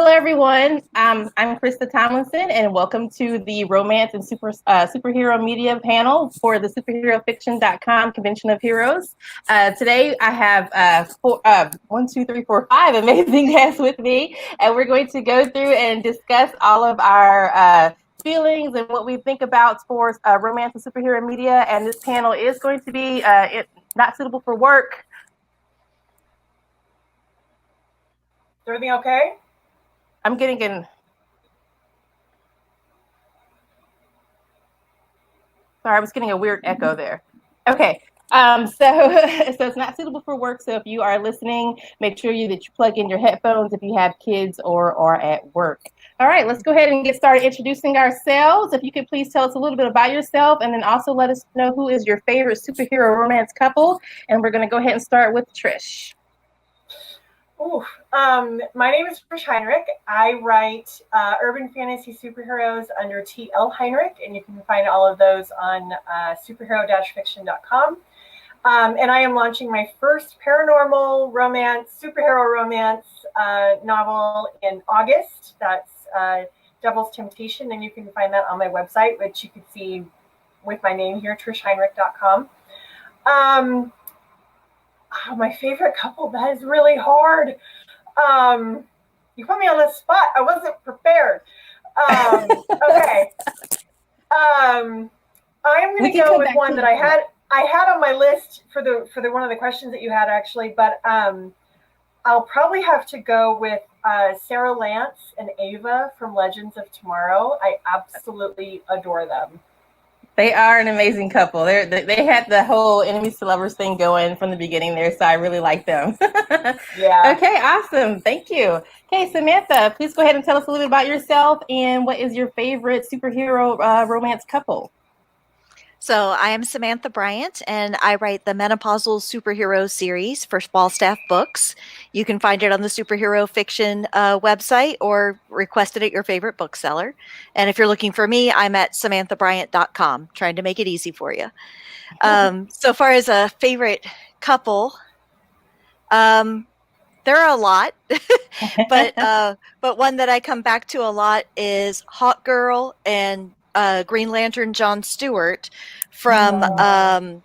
Hello, everyone. I'm Krista Tomlinson, and welcome to the Romance and Superhero Media panel for the superherofiction.com Convention of Heroes. Today, I have five amazing guests with me, and we're going to go through and discuss all of our feelings and what we think about for romance and superhero media. And this panel is going to be not suitable for work. Is everything okay? I'm getting in. Sorry, I was getting a weird echo there. Okay. So it's not suitable for work. So if you are listening, make sure that you plug in your headphones if you have kids or are at work. All right, let's go ahead and get started introducing ourselves. If you could please tell us a little bit about yourself, and then also let us know who is your favorite superhero romance couple. And we're going to go ahead and start with Trish. My name is Trish Heinrich. I write urban fantasy superheroes under T.L. Heinrich, and you can find all of those on superhero-fiction.com. And I am launching my first paranormal romance, superhero romance novel in August. That's Devil's Temptation, and you can find that on my website, which you can see with my name here, trishheinrich.com. My favorite couple, that is really hard. You put me on the spot. I wasn't prepared. Okay. I'm going to go with one that I had on my list for the one of the questions that you had, actually, but I'll probably have to go with Sarah Lance and Ava from Legends of Tomorrow. I absolutely adore them. They are an amazing couple. They had the whole enemies to lovers thing going from the beginning there, so I really like them. Yeah. Okay, awesome. Thank you. Okay, Samantha, please go ahead and tell us a little bit about yourself and what is your favorite superhero romance couple? So I am Samantha Bryant, and I write the Menopausal Superhero series for Falstaff Books. You can find it on the Superhero Fiction website or request it at your favorite bookseller. And if you're looking for me, I'm at samanthabryant.com, trying to make it easy for you. So far as a favorite couple, there are a lot, but one that I come back to a lot is Hawk Girl and Green Lantern John Stewart from the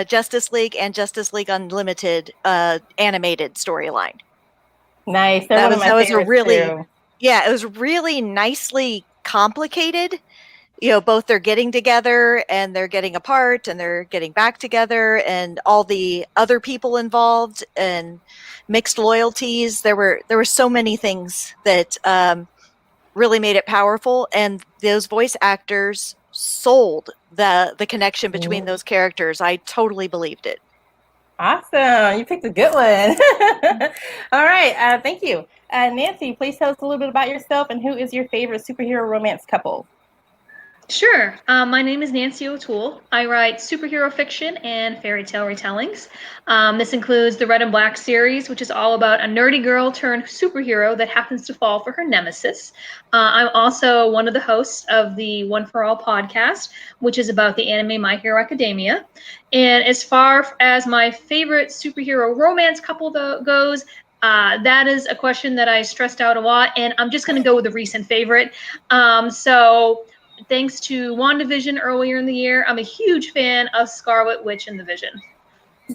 Justice League and Justice League Unlimited animated storyline. Nice. That was a really too. Yeah, it was really nicely complicated. You know, both they're getting together and they're getting apart and they're getting back together, and all the other people involved and mixed loyalties. There were so many things that really made it powerful, and those voice actors sold the connection between those characters. I totally believed it. Awesome. You picked a good one. All right. Thank you. Nancy, please tell us a little bit about yourself and who is your favorite superhero romance couple? Sure. My name is Nancy O'Toole. I write superhero fiction and fairy tale retellings. This includes the Red and Black series, which is all about a nerdy girl turned superhero that happens to fall for her nemesis. I'm also one of the hosts of the One for All podcast, which is about the anime My Hero Academia. And as far as my favorite superhero romance couple goes, that is a question that I stressed out a lot, and I'm just going to go with a recent favorite. Thanks to WandaVision earlier in the year, I'm a huge fan of Scarlet Witch and the Vision.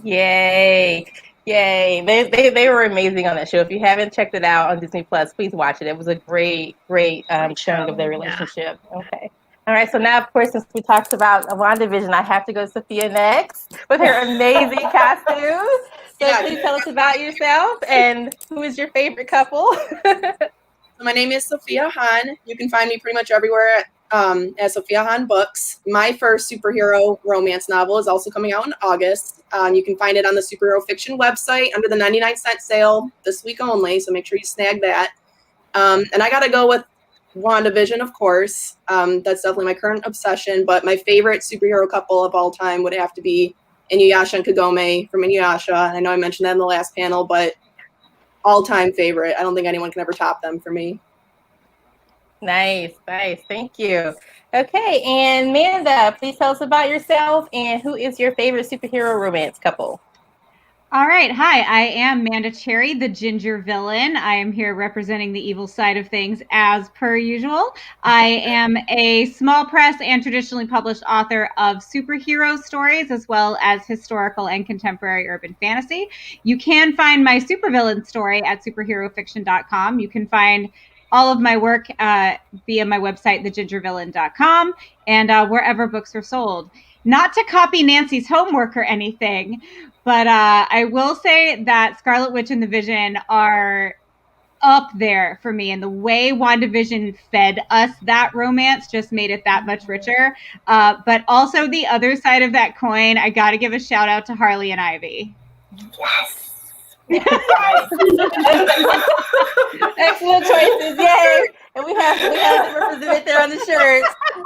Yay. They were amazing on that show. If you haven't checked it out on Disney Plus, please watch it. It was a great showing of their relationship. Yeah. Okay. All right. So now, of course, since we talked about WandaVision, I have to go to Sophia next with her amazing costume. So please tell us about yourself and who is your favorite couple. My name is Sophia Hahn. You can find me pretty much everywhere at Sophia Hahn Books. My first superhero romance novel is also coming out in August. You can find it on the Superhero Fiction website under the 99-cent sale this week only, so make sure you snag that. And I got to go with WandaVision, of course. That's definitely my current obsession, but my favorite superhero couple of all time would have to be Inuyasha and Kagome from Inuyasha. I know I mentioned that in the last panel, but all-time favorite. I don't think anyone can ever top them for me. Nice. Thank you. Okay, and Amanda, please tell us about yourself and who is your favorite superhero romance couple? All right. Hi, I am Manda Cherry, the ginger villain. I am here representing the evil side of things as per usual. I am a small press and traditionally published author of superhero stories as well as historical and contemporary urban fantasy. You can find my supervillain story at superherofiction.com. You can find all of my work via my website, thegingervillain.com, and wherever books are sold. Not to copy Nancy's homework or anything, but I will say that Scarlet Witch and the Vision are up there for me. And the way WandaVision fed us that romance just made it that much richer. But also the other side of that coin, I got to give a shout out to Harley and Ivy. Yes. Excellent choices, yay! And we have it represented there on the shirt.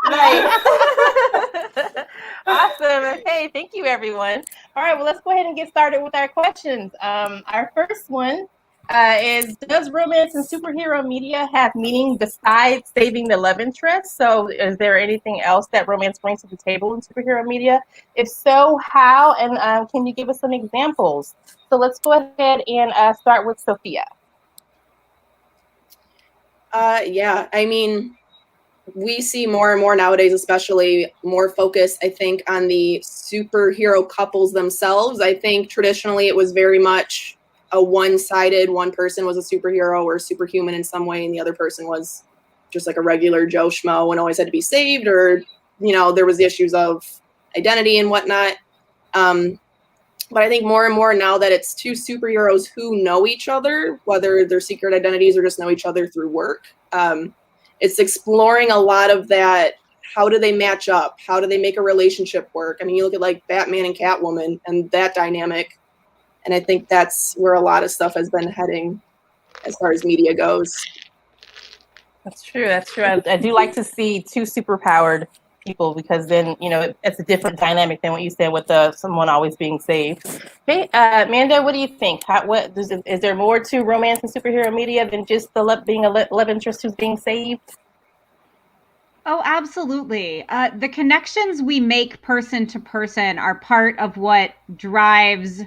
Nice. Awesome. Okay, thank you, everyone. All right, well, let's go ahead and get started with our questions. Our first one is: does romance in superhero media have meaning besides saving the love interest? So, is there anything else that romance brings to the table in superhero media? If so, how? And can you give us some examples? So let's go ahead and start with Sophia. Yeah, I mean, we see more and more nowadays, especially more focus, I think, on the superhero couples themselves. I think traditionally it was very much a one-sided, one person was a superhero or superhuman in some way, and the other person was just like a regular Joe Schmo and always had to be saved, or, you know, there was the issues of identity and whatnot. But I think more and more now that it's two superheroes who know each other, whether they're secret identities or just know each other through work, it's exploring a lot of that. How do they match up? How do they make a relationship work? I mean, you look at like Batman and Catwoman and that dynamic, and I think that's where a lot of stuff has been heading as far as media goes. That's true. That's true. I do like to see two superpowered people, because then, you know, it's a different dynamic than what you said with someone always being saved. Okay, Amanda, what do you think? Is there more to romance and superhero media than just being a love interest who's being saved? Oh, absolutely. The connections we make person to person are part of what drives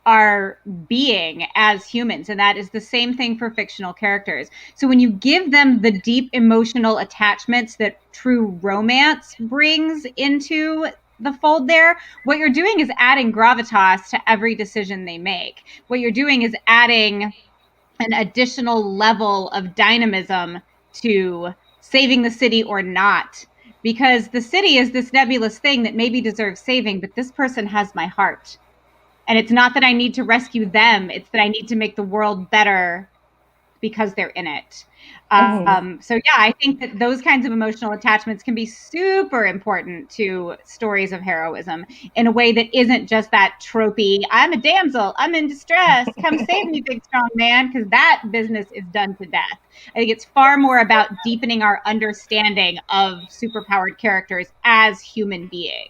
our being as humans. And that is the same thing for fictional characters. So when you give them the deep emotional attachments that true romance brings into the fold there, what you're doing is adding gravitas to every decision they make. What you're doing is adding an additional level of dynamism to saving the city or not, because the city is this nebulous thing that maybe deserves saving, but this person has my heart. And it's not that I need to rescue them, it's that I need to make the world better because they're in it. So yeah, I think that those kinds of emotional attachments can be super important to stories of heroism in a way that isn't just that tropey, I'm a damsel, I'm in distress, come save me, big strong man, because that business is done to death. I think it's far more about deepening our understanding of superpowered characters as human beings.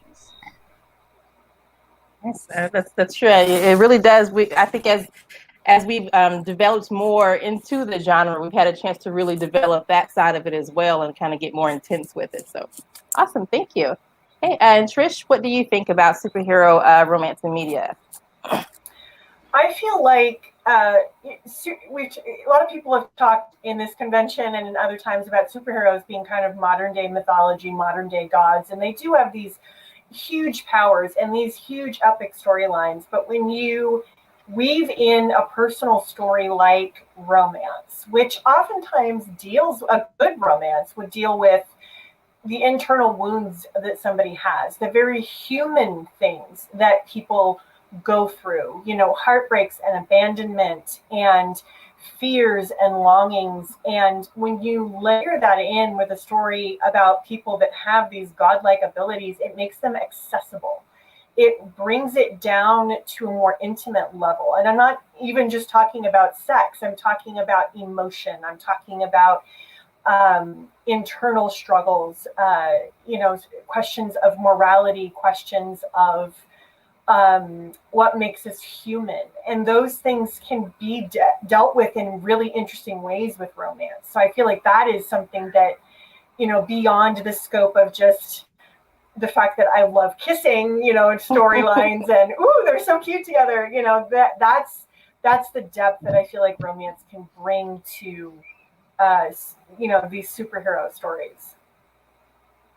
Yes, that's true. It really does. I think as we've developed more into the genre, we've had a chance to really develop that side of it as well and kind of get more intense with it. So awesome. Thank you. Hey, and Trish, what do you think about superhero romance in media? I feel like a lot of people have talked in this convention and in other times about superheroes being kind of modern day mythology, modern day gods, and they do have these huge powers and these huge epic storylines. But when you weave in a personal story like romance, which oftentimes a good romance would deal with the internal wounds that somebody has, the very human things that people go through, you know, heartbreaks and abandonment and fears and longings. And when you layer that in with a story about people that have these godlike abilities, it makes them accessible. It brings it down to a more intimate level. And I'm not even just talking about sex. I'm talking about emotion. I'm talking about internal struggles, questions of morality, questions of what makes us human. And those things can be dealt with in really interesting ways with romance. So I feel like that is something that, beyond the scope of just the fact that I love kissing, you know, and storylines and ooh, they're so cute together. You know, that's the depth that I feel like romance can bring to you know, these superhero stories.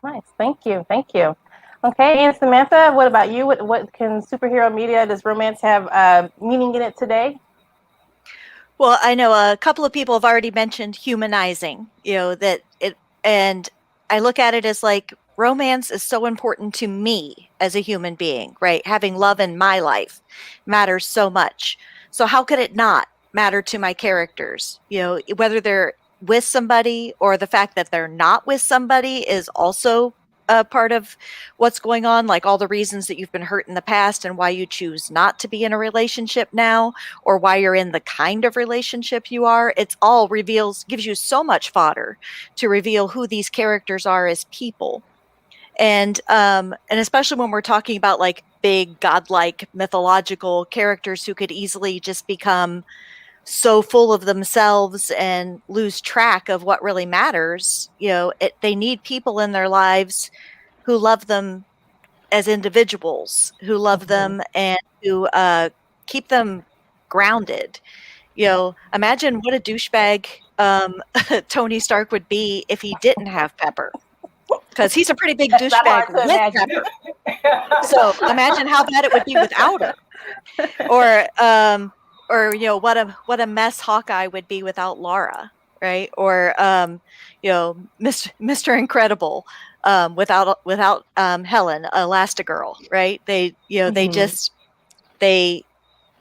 Nice. Thank you. Thank you. Okay, and Samantha, what about you? What can superhero media, does romance have meaning in it today? Well, I know a couple of people have already mentioned humanizing, you know, that it, and I look at it as like romance is so important to me as a human being, right? Having love in my life matters so much. So how could it not matter to my characters? You know, whether they're with somebody or the fact that they're not with somebody is also a part of what's going on, like all the reasons that you've been hurt in the past and why you choose not to be in a relationship now, or why you're in the kind of relationship you are. It's all gives you so much fodder to reveal who these characters are as people. And especially when we're talking about like big godlike mythological characters who could easily just become so full of themselves and lose track of what really matters. You know, they need people in their lives who love them as individuals, who love them and who keep them grounded. You know, imagine what a douchebag Tony Stark would be if he didn't have Pepper, because he's a pretty big That's not douchebag hard to with imagine. Pepper. So imagine how bad it would be without her. Or you know, what a mess Hawkeye would be without Laura, right? Or you know, Mr. Incredible without Helen, Elastigirl, right? They, you know, they just they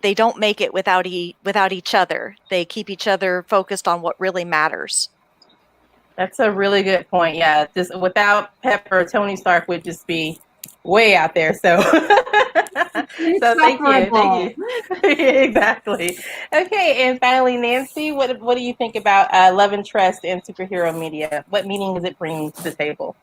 don't make it without each other. They keep each other focused on what really matters. That's a really good point. Yeah, just without Pepper, Tony Stark would just be way out there. So, so thank you. Exactly. Okay, and finally, Nancy, what do you think about love and trust in superhero media? What meaning does it bring to the table?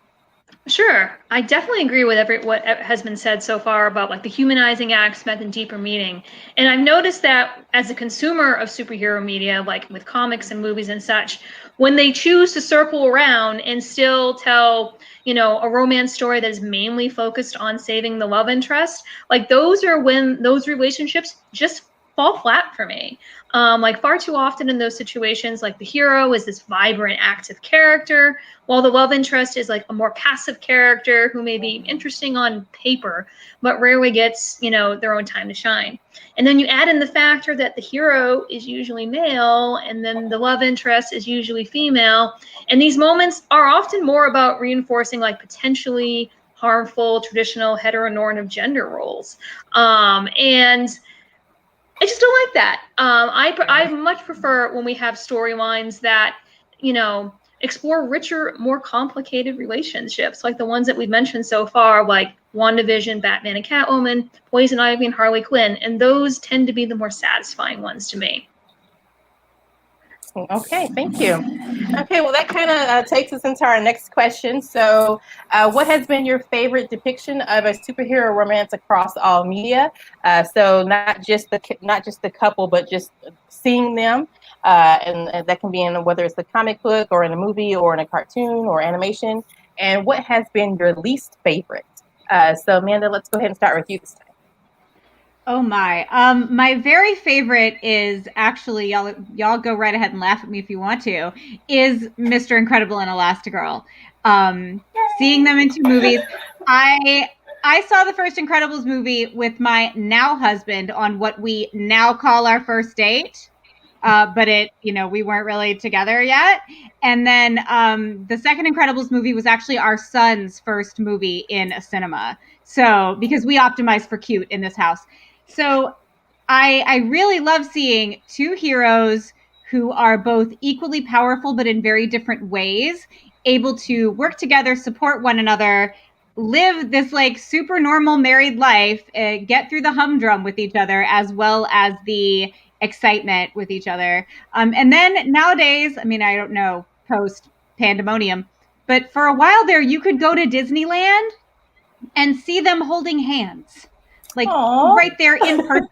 Sure. I definitely agree with what has been said so far about like the humanizing aspect and deeper meaning. And I've noticed that as a consumer of superhero media, like with comics and movies and such, when they choose to circle around and still tell, you know, a romance story that is mainly focused on saving the love interest, like those are when those relationships just fall flat for me. Like far too often in those situations, like the hero is this vibrant, active character, while the love interest is like a more passive character who may be interesting on paper, but rarely gets, you know, their own time to shine. And then you add in the factor that the hero is usually male and then the love interest is usually female. And these moments are often more about reinforcing like potentially harmful traditional heteronormative gender roles. And I just don't like that. I much prefer when we have storylines that, you know, explore richer, more complicated relationships, like the ones that we've mentioned so far, like WandaVision, Batman and Catwoman, Poison Ivy and Harley Quinn, and those tend to be the more satisfying ones to me. Okay, thank you. Okay, well, that kind of takes us into our next question. So, what has been your favorite depiction of a superhero romance across all media? So, not just the couple, but just seeing them, and that can be in whether it's the comic book or in a movie or in a cartoon or animation. And what has been your least favorite? So, Amanda, let's go ahead and start with you this time. Oh my. My very favorite is actually, y'all go right ahead and laugh at me if you want to, is Mr. Incredible and Elastigirl. Seeing them in two movies. I saw the first Incredibles movie with my now husband on what we now call our first date. But we weren't really together yet. And then the second Incredibles movie was actually our son's first movie in a cinema. So, because we optimize for cute in this house. So I really love seeing two heroes who are both equally powerful, but in very different ways, able to work together, support one another, live this like super normal married life, get through the humdrum with each other, as well as the excitement with each other. And then nowadays, I mean, I don't know, post pandemonium, but for a while there, you could go to Disneyland and see them holding hands. Like Aww. right there in person,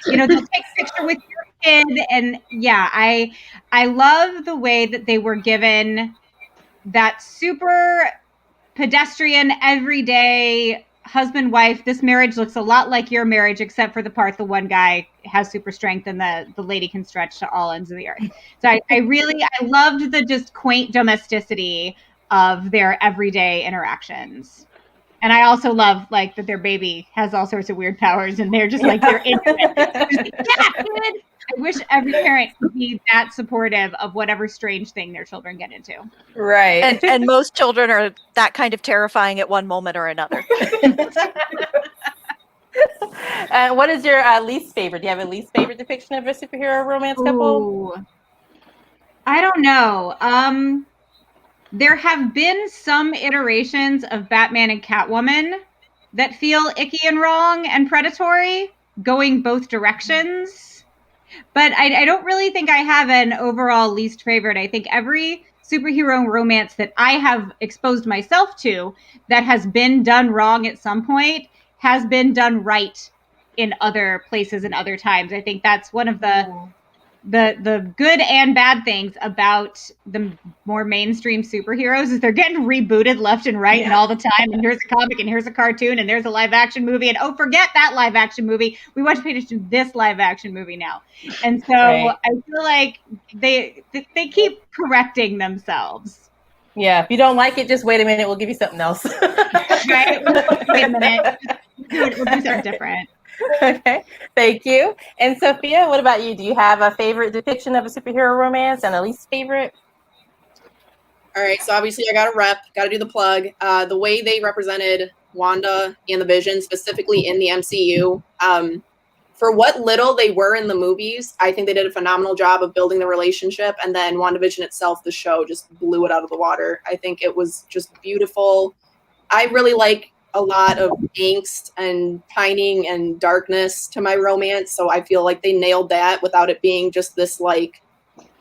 they'll take a picture with your kid. And yeah, I love the way that they were given that super pedestrian, everyday husband, wife. This marriage looks a lot like your marriage, except for the part the one guy has super strength and the lady can stretch to all ends of the earth. So I loved the just quaint domesticity of their everyday interactions. And I also love like that their baby has all sorts of weird powers and they're just like, they're into it. Yeah, kid. I wish every parent could be that supportive of whatever strange thing their children get into. Right. And most children are that kind of terrifying at one moment or another. What is your least favorite? Do you have a least favorite depiction of a superhero romance couple? Ooh. I don't know. There have been some iterations of Batman and Catwoman that feel icky and wrong and predatory, going both directions. But I don't really think I have an overall least favorite. I think every superhero romance that I have exposed myself to that has been done wrong at some point has been done right in other places and other times. I think that's one of the good and bad things about the more mainstream superheroes is they're getting rebooted left and right and all the time. And here's a comic and here's a cartoon and there's a live action movie. And oh, forget that live action movie. We want to pay attention to this live action movie now. And so I feel like they keep correcting themselves. Yeah. If you don't like it, just wait a minute. We'll give you something else. Right? Wait a minute. We'll do something different. Okay, thank you. And Sophia, what about you? Do you have a favorite depiction of a superhero romance and a least favorite? All right, so obviously I got to do the plug. The way they represented Wanda and the Vision, specifically in the MCU, for what little they were in the movies, I think they did a phenomenal job of building the relationship. And then WandaVision itself, the show, just blew it out of the water. I think it was just beautiful. I really like a lot of angst and pining and darkness to my romance. So I feel like they nailed that without it being just this like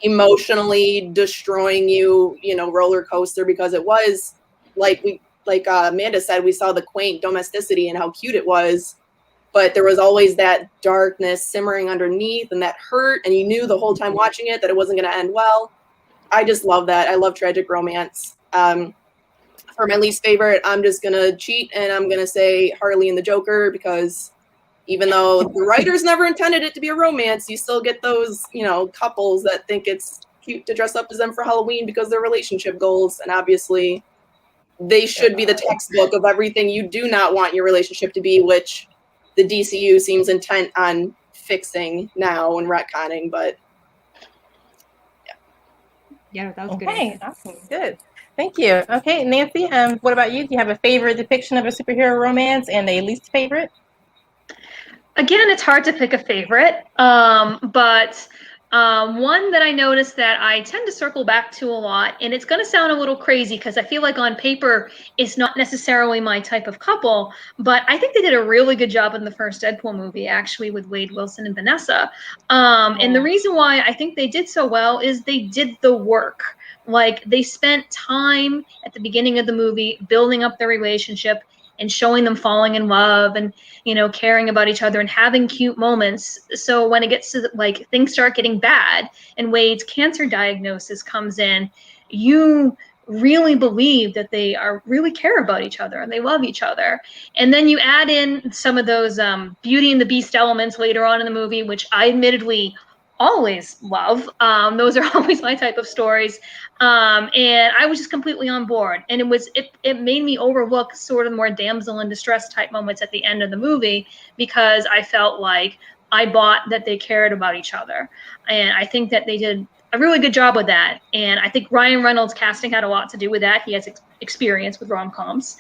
emotionally destroying you, roller coaster, because it was like Amanda said, we saw the quaint domesticity and how cute it was, but there was always that darkness simmering underneath and that hurt. And you knew the whole time watching it that it wasn't going to end well. I just love that. I love tragic romance. For my least favorite, I'm just going to cheat and I'm going to say Harley and the Joker, because even though the writers never intended it to be a romance, you still get those, couples that think it's cute to dress up as them for Halloween because they're relationship goals. And obviously they should be the textbook of everything you do not want your relationship to be, which the DCU seems intent on fixing now and retconning, but yeah, that was good. Okay, awesome, good. Thank you. Okay, Nancy, what about you? Do you have a favorite depiction of a superhero romance and a least favorite? Again, it's hard to pick a favorite, but one that I noticed that I tend to circle back to a lot, and it's going to sound a little crazy because I feel like on paper it's not necessarily my type of couple, but I think they did a really good job in the first Deadpool movie, actually, with Wade Wilson and Vanessa. And the reason why I think they did so well is they did the work. Like, they spent time at the beginning of the movie building up their relationship and showing them falling in love and, caring about each other and having cute moments. So when it gets to like things start getting bad and Wade's cancer diagnosis comes in, you really believe that they are really care about each other and they love each other. And then you add in some of those Beauty and the Beast elements later on in the movie, which I admittedly always love. Those are always my type of stories. And I was just completely on board. And it made me overlook sort of more damsel in distress type moments at the end of the movie, because I felt like I bought that they cared about each other. And I think that they did a really good job with that. And I think Ryan Reynolds' casting had a lot to do with that. He has experience with rom-coms.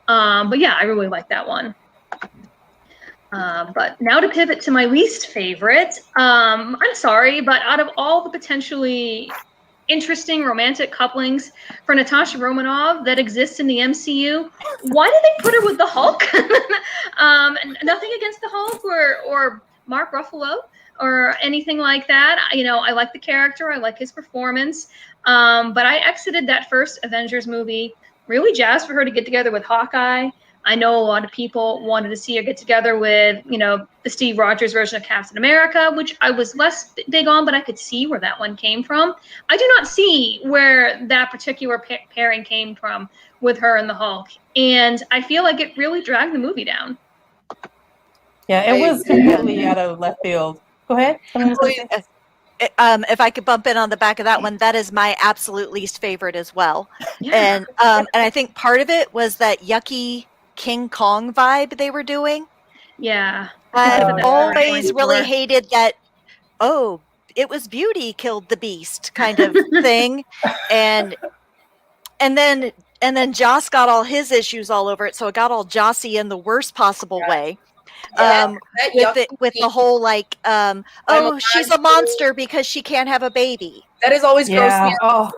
But yeah, I really like that one. But now to pivot to my least favorite, I'm sorry, but out of all the potentially interesting romantic couplings for Natasha Romanoff that exists in the MCU, why did they put her with the Hulk? Nothing against the Hulk or Mark Ruffalo or anything like that. I like the character. I like his performance. But I exited that first Avengers movie really jazzed for her to get together with Hawkeye. I know a lot of people wanted to see her get together with, the Steve Rogers version of Captain America, which I was less big on, but I could see where that one came from. I do not see where that particular pairing came from with her and the Hulk. And I feel like it really dragged the movie down. Yeah, it was completely out of left field. Go ahead. If I could bump in on the back of that one, that is my absolute least favorite as well. Yeah. And I think part of it was that yucky King Kong vibe they were doing. Yeah. I've always really hated that, it was beauty killed the beast kind of thing. And then Joss got all his issues all over it, so it got all Jossy in the worst possible way. With the whole like, she's a monster because she can't have a baby. That is always gross me out.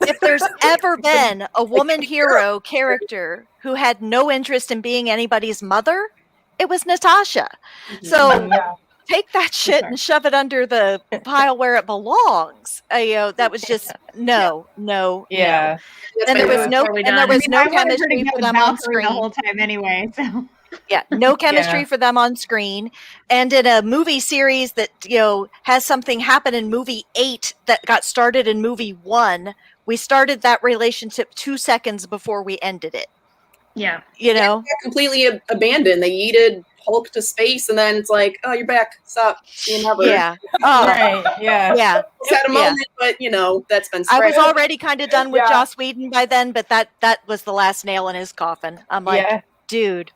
If there's ever been a woman hero character who had no interest in being anybody's mother, it was Natasha. So take that shit and shove it under the pile where it belongs. That was just no. Yeah. And there was no chemistry for them on screen the whole time anyway. So. Yeah, no chemistry for them on screen. And in a movie series that, has something happen in movie 8 that got started in movie 1, we started that relationship 2 seconds before we ended it. Yeah. Completely abandoned. They yeeted Hulk to space, and then it's like, oh, you're back. Stop. See you never. Yeah. Right. Yeah. Yeah. It's at a moment, but that's been spread. I was already kind of done with Joss Whedon by then, but that was the last nail in his coffin. I'm like, dude.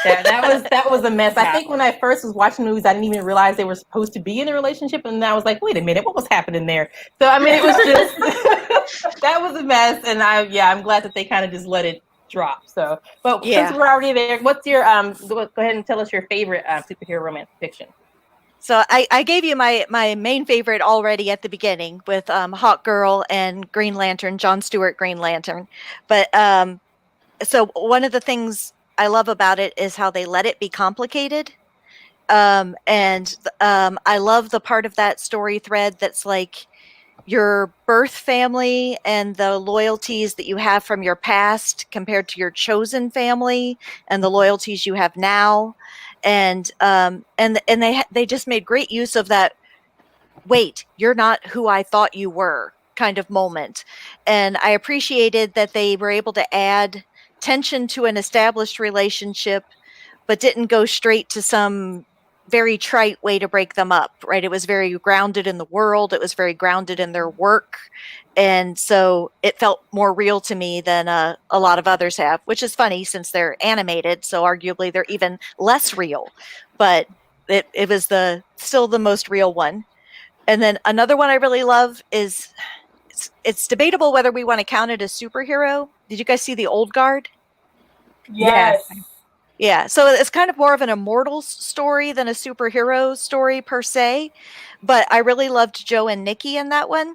Yeah, that was a mess. I think when I first was watching movies, I didn't even realize they were supposed to be in a relationship, and I was like, wait a minute, what was happening there? So I mean, it was just that was a mess, and I'm glad that they kind of just let it drop. So, but since we're already there, what's your go ahead and tell us your favorite superhero romantic fiction. So I gave you my main favorite already at the beginning with Hawk Girl and Green Lantern, John Stewart Green Lantern, but so one of the things I love about it is how they let it be complicated. And I love the part of that story thread that's like your birth family and the loyalties that you have from your past compared to your chosen family and the loyalties you have now. And they just made great use of that. Wait, you're not who I thought you were kind of moment. And I appreciated that they were able to add tension to an established relationship, but didn't go straight to some very trite way to break them up, right? It was very grounded in the world. It was very grounded in their work. And so it felt more real to me than a lot of others have, which is funny since they're animated. So arguably they're even less real, but it was still the most real one. And then another one I really love is it's debatable whether we want to count it as superhero. Did you guys see The Old Guard? Yes. Yeah. So it's kind of more of an immortals story than a superhero story per se. But I really loved Joe and Nikki in that one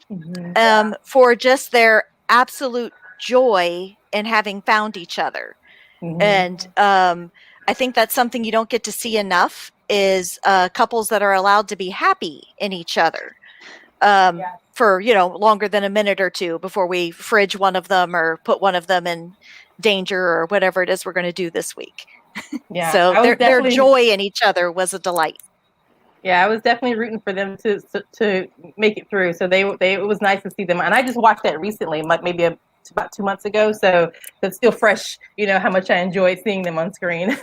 for just their absolute joy in having found each other. Mm-hmm. And I think that's something you don't get to see enough is couples that are allowed to be happy in each other. For longer than a minute or two before we fridge one of them or put one of them in danger or whatever it is we're going to do this week. Yeah. So their joy in each other was a delight. Yeah, I was definitely rooting for them to make it through. So it was nice to see them, and I just watched that recently, like maybe about 2 months ago. So it's still fresh. How much I enjoyed seeing them on screen.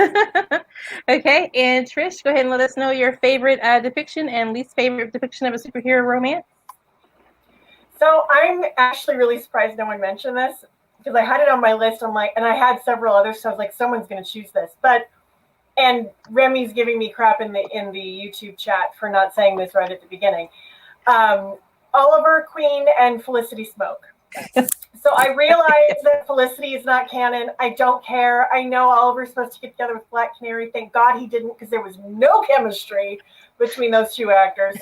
Okay, and Trish, go ahead and let us know your favorite depiction and least favorite depiction of a superhero romance. So I'm actually really surprised no one mentioned this because I had it on my list. I'm like, and I had several others, so I was like, someone's going to choose this. And Remy's giving me crap in the YouTube chat for not saying this right at the beginning. Oliver Queen and Felicity Smoke. So I realize that Felicity is not canon. I don't care. I know Oliver's supposed to get together with Black Canary. Thank God he didn't because there was no chemistry between those two actors.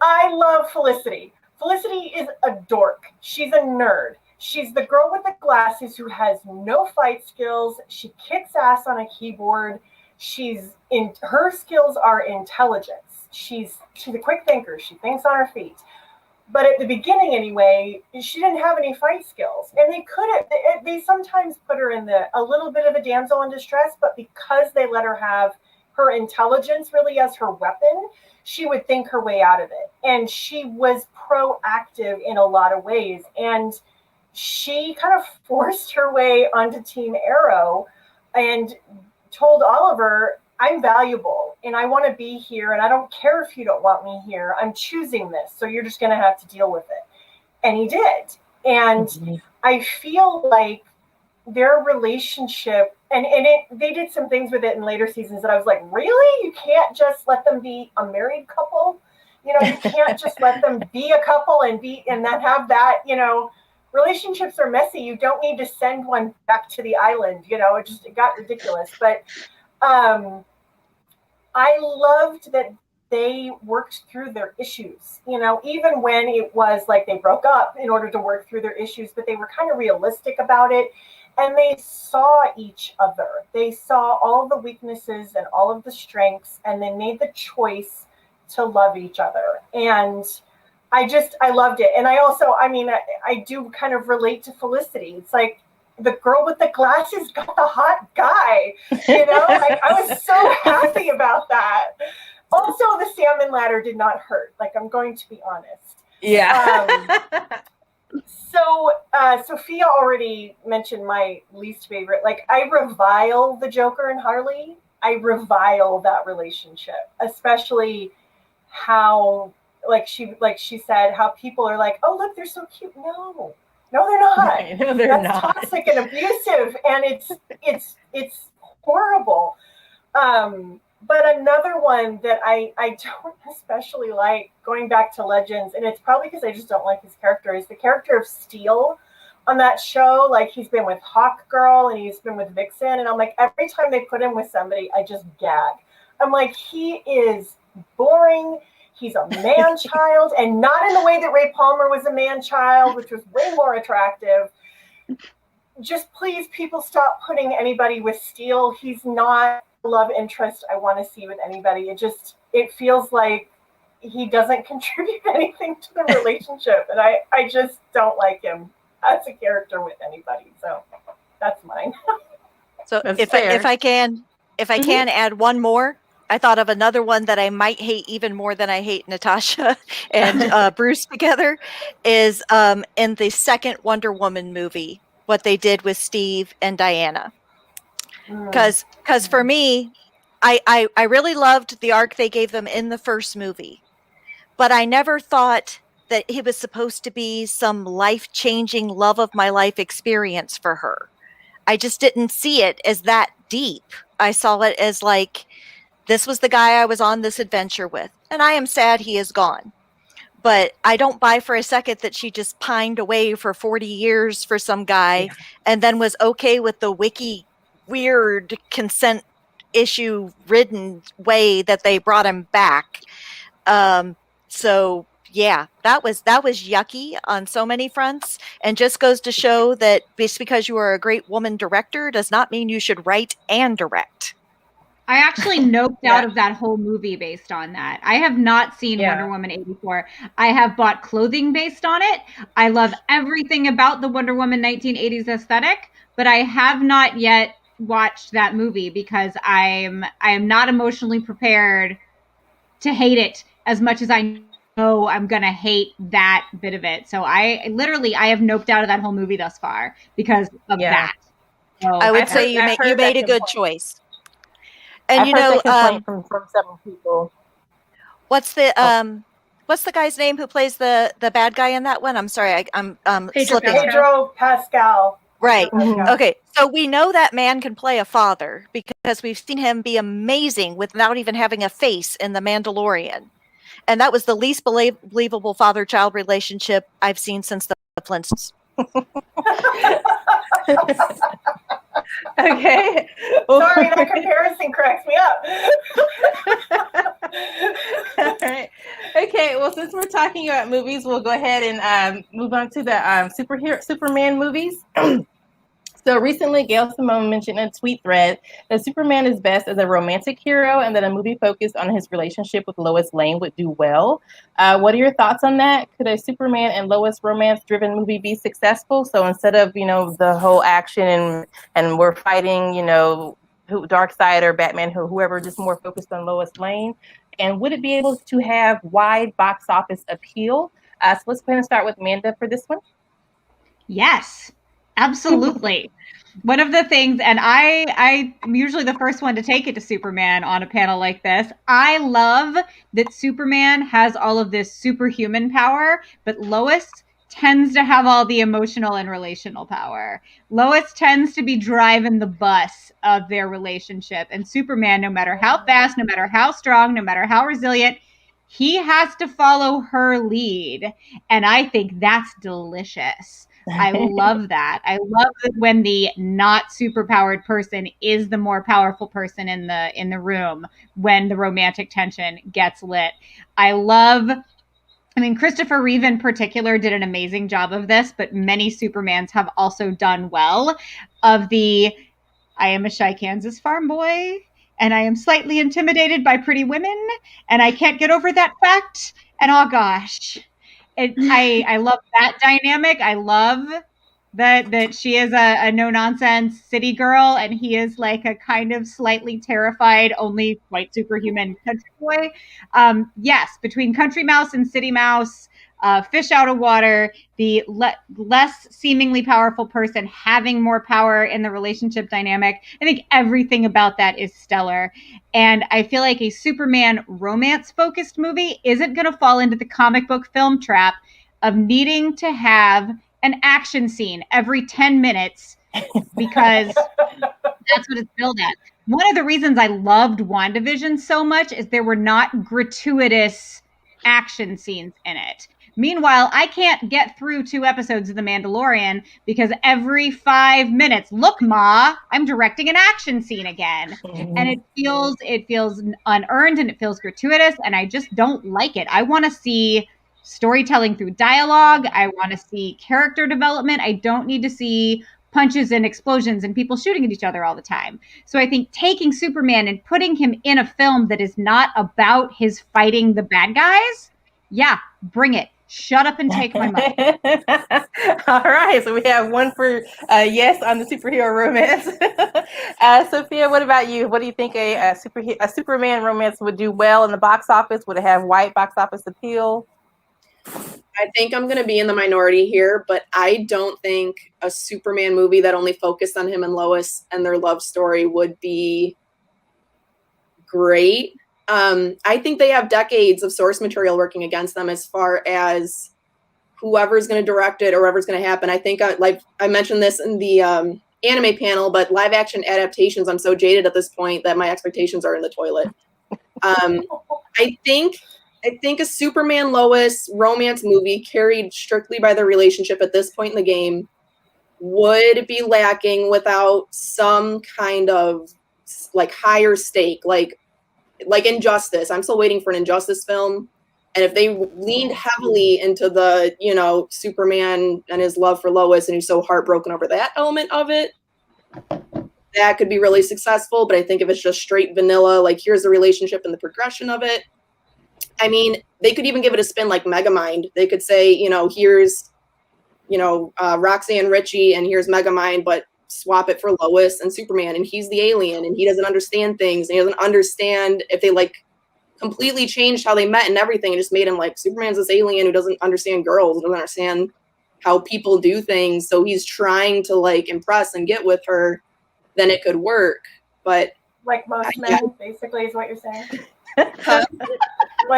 I love Felicity. Felicity is a dork. She's a nerd. She's the girl with the glasses who has no fight skills. She kicks ass on a keyboard. Her skills are intelligence. She's a quick thinker. She thinks on her feet. But at the beginning, anyway, she didn't have any fight skills, and they sometimes put her in a little bit of a damsel in distress. But because they let her have her intelligence really as her weapon, she would think her way out of it, and she was proactive in a lot of ways, and she kind of forced her way onto Team Arrow, and told Oliver, I'm valuable and I want to be here, and I don't care if you don't want me here. I'm choosing this, so you're just going to have to deal with it. And he did. And I feel like their relationship, and they did some things with it in later seasons that I was like, really? You can't just let them be a married couple? You can't just let them be a couple and then have that, relationships are messy. You don't need to send one back to the island. It got ridiculous. But I loved that they worked through their issues, even when it was like they broke up in order to work through their issues, but they were kind of realistic about it. And they saw each other. They saw all of the weaknesses and all of the strengths, and they made the choice to love each other. And I loved it. And I do kind of relate to Felicity. It's like, the girl with the glasses got the hot guy, I was so happy about that. Also, the salmon ladder did not hurt. I'm going to be honest. Yeah. So Sophia already mentioned my least favorite. I revile the Joker and Harley. I revile that relationship, especially how, she said, how people are like, oh, look, they're so cute. No, they're not. No, they're That's not. toxic and abusive, and it's horrible. But another one that I don't especially like, going back to Legends, and it's probably because I just don't like his character, is the character of Steel on that show. He's been with Hawk Girl and he's been with Vixen, and I'm like, every time they put him with somebody, I just gag. I'm like, he is boring. He's a man-child, and not in the way that Ray Palmer was a man-child, which was way more attractive. Just please, people, stop putting anybody with Steel. He's not a love interest I want to see with anybody. It feels like he doesn't contribute anything to the relationship, and I just don't like him as a character with anybody. So that's mine. So That's if fair. I can add one more. I thought of another one that I might hate even more than I hate Natasha and Bruce together, is in the second Wonder Woman movie, what they did with Steve and Diana. Because for me, I really loved the arc they gave them in the first movie, but I never thought that it was supposed to be some life-changing, love of my life experience for her. I just didn't see it as that deep. I saw it as this was the guy I was on this adventure with, and I am sad he is gone. But I don't buy for a second that she just pined away for 40 years for some guy and then was okay with the weird consent issue ridden way that they brought him back. So yeah, that was yucky on so many fronts, and just goes to show that just because you are a great woman director does not mean you should write and direct. I actually noped out of that whole movie based on that. I have not seen Wonder Woman 84. I have bought clothing based on it. I love everything about the Wonder Woman 1980s aesthetic, but I have not yet watched that movie because I am not emotionally prepared to hate it as much as I know I'm going to hate that bit of it. So I have noped out of that whole movie thus far because of that. So I would say you made a good choice. And I've heard that complaint from several people. What's the guy's name who plays the bad guy in that one? I'm sorry, I'm slipping. Pedro Pascal. Right. Mm-hmm. Okay. So we know that man can play a father because we've seen him be amazing without even having a face in The Mandalorian. And that was the least believable father-child relationship I've seen since the Flintstones. Okay. Sorry, that comparison cracks me up. All right. Okay. Well, since we're talking about movies, we'll go ahead and move on to the Superman movies. So recently, Gail Simone mentioned in a tweet thread that Superman is best as a romantic hero and that a movie focused on his relationship with Lois Lane would do well. What are your thoughts on that? Could a Superman and Lois romance-driven movie be successful? So instead of, the whole action and we're fighting, Darkseid or Batman or whoever, just more focused on Lois Lane. And would it be able to have wide box office appeal? So let's go ahead and start with Amanda for this one. Yes, absolutely. One of the things, and I'm usually the first one to take it to Superman on a panel like this. I love that Superman has all of this superhuman power, but Lois tends to have all the emotional and relational power. Lois tends to be driving the bus of their relationship. And Superman, no matter how fast, no matter how strong, no matter how resilient, he has to follow her lead. And I think that's delicious. I love that. I love that when the not superpowered person is the more powerful person in the room when the romantic tension gets lit. Christopher Reeve in particular did an amazing job of this, but many Supermans have also done well of I am a shy Kansas farm boy and I am slightly intimidated by pretty women and I can't get over that fact. And oh gosh, I love that dynamic. I love that she is a no nonsense city girl and he is like a kind of slightly terrified, only quite superhuman country boy. Yes, between country mouse and city mouse, fish out of water, the less seemingly powerful person having more power in the relationship dynamic. I think everything about that is stellar. And I feel like a Superman romance-focused movie isn't going to fall into the comic book film trap of needing to have an action scene every 10 minutes because that's what it's billed at. One of the reasons I loved WandaVision so much is there were not gratuitous action scenes in it. Meanwhile, I can't get through 2 episodes of The Mandalorian because every 5 minutes, look, Ma, I'm directing an action scene again. Mm-hmm. And it feels unearned and it feels gratuitous, and I just don't like it. I want to see storytelling through dialogue. I want to see character development. I don't need to see punches and explosions and people shooting at each other all the time. So I think taking Superman and putting him in a film that is not about his fighting the bad guys, yeah, bring it. Shut up and take my money. All right, so we have one for yes on the superhero romance. Sophia, what about you? What do you think a Superman romance would do well in the box office? Would it have wide box office appeal? I think I'm going to be in the minority here, but I don't think a Superman movie that only focused on him and Lois and their love story would be great. I think they have decades of source material working against them as far as whoever's going to direct it or whatever's going to happen. I think, like I mentioned this in the anime panel, but live action adaptations, I'm so jaded at this point that my expectations are in the toilet. I think a Superman Lois romance movie carried strictly by their relationship at this point in the game would be lacking without some kind of like higher stake, like Injustice. I'm still waiting for an Injustice film. And if they leaned heavily into the, Superman and his love for Lois and he's so heartbroken over that element of it, that could be really successful. But I think if it's just straight vanilla, like here's the relationship and the progression of it, I mean, they could even give it a spin like Megamind. They could say, here's, Roxanne Ritchie and here's Megamind, but swap it for Lois and Superman. And he's the alien and he doesn't understand things. And he doesn't understand if they completely changed how they met and everything and just made him Superman's this alien who doesn't understand girls, doesn't understand how people do things. So he's trying to impress and get with her, then it could work. But like most men, basically, is what you're saying.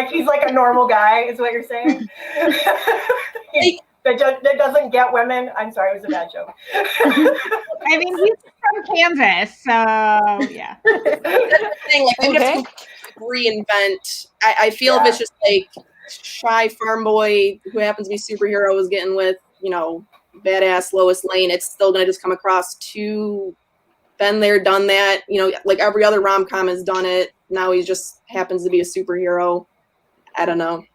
He's like a normal guy, is what you're saying. That doesn't get women. I'm sorry, it was a bad joke. I mean, he's from Kansas, so yeah. That's the thing. We have to reinvent. I feel if it's just shy farm boy who happens to be superhero is getting with badass Lois Lane, it's still gonna just come across too been there, done that. Every other rom-com has done it. Now he just happens to be a superhero. I don't know.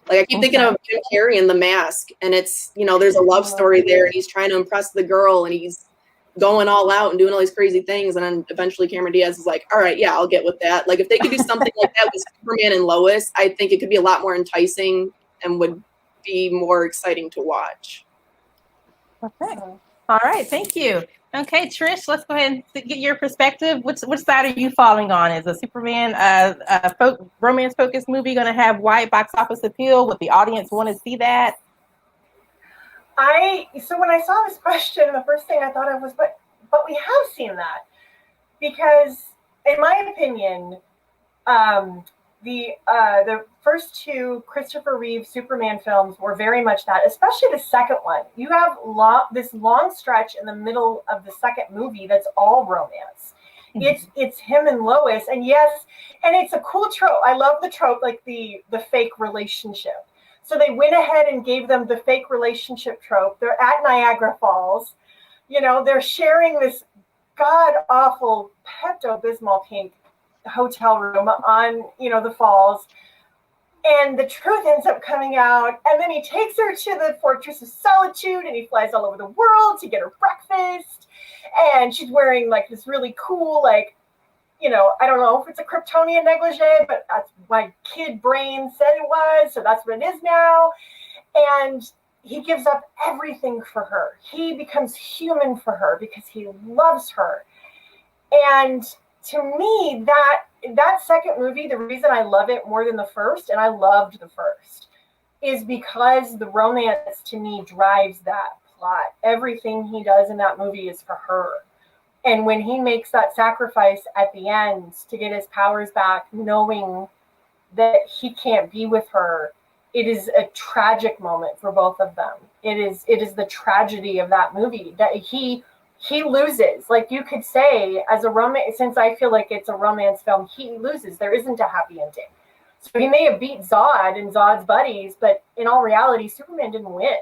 I keep thinking of Jim Carrey in The Mask, and it's, there's a love story there, and he's trying to impress the girl, and he's going all out and doing all these crazy things, and then eventually Cameron Diaz is like, all right, yeah, I'll get with that. Like, if they could do something like that with Superman and Lois, I think it could be a lot more enticing and would be more exciting to watch. Okay. All right. Thank you. Okay, Trish, let's go ahead and get your perspective. Which side are you falling on? Is a Superman romance-focused movie going to have wide box office appeal? Would the audience want to see that? So when I saw this question, the first thing I thought of was, but we have seen that, because in my opinion, the first two Christopher Reeve Superman films were very much that, especially the second one. You have this long stretch in the middle of the second movie that's all romance. Mm-hmm. It's him and Lois, and yes, and it's a cool trope. I love the trope, like the fake relationship. So they went ahead and gave them the fake relationship trope. They're at Niagara Falls. You know, they're sharing this god-awful Pepto-Bismol pink hotel room on, the falls. And the truth ends up coming out. And then he takes her to the Fortress of Solitude, and he flies all over the world to get her breakfast. And she's wearing, like, this really cool, like, I don't know if it's a Kryptonian negligee, but that's my kid brain said it was, so that's what it is now. And he gives up everything for her. He becomes human for her because he loves her. And to me, that second movie, the reason I love it more than the first, and I loved the first, is because the romance to me drives that plot. Everything he does in that movie is for her. And when he makes that sacrifice at the end to get his powers back, knowing that he can't be with her, it is a tragic moment for both of them. It is the tragedy of that movie that he loses. Like, you could say, as a romance, since I feel like it's a romance film, he loses. There isn't a happy ending. So he may have beat Zod and Zod's buddies, but in all reality, Superman didn't win.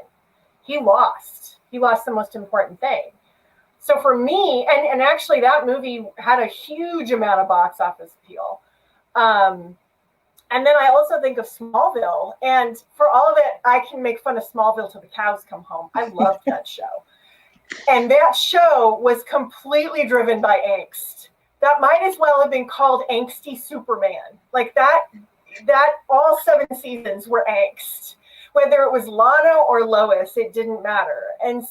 He lost. He lost the most important thing. So for me, and actually that movie had a huge amount of box office appeal. And then I also think of Smallville, and for all of it, I can make fun of Smallville till the cows come home. I loved that show. And that show was completely driven by angst. That might as well have been called Angsty Superman. Like that all 7 seasons were angst. Whether it was Lana or Lois, it didn't matter. And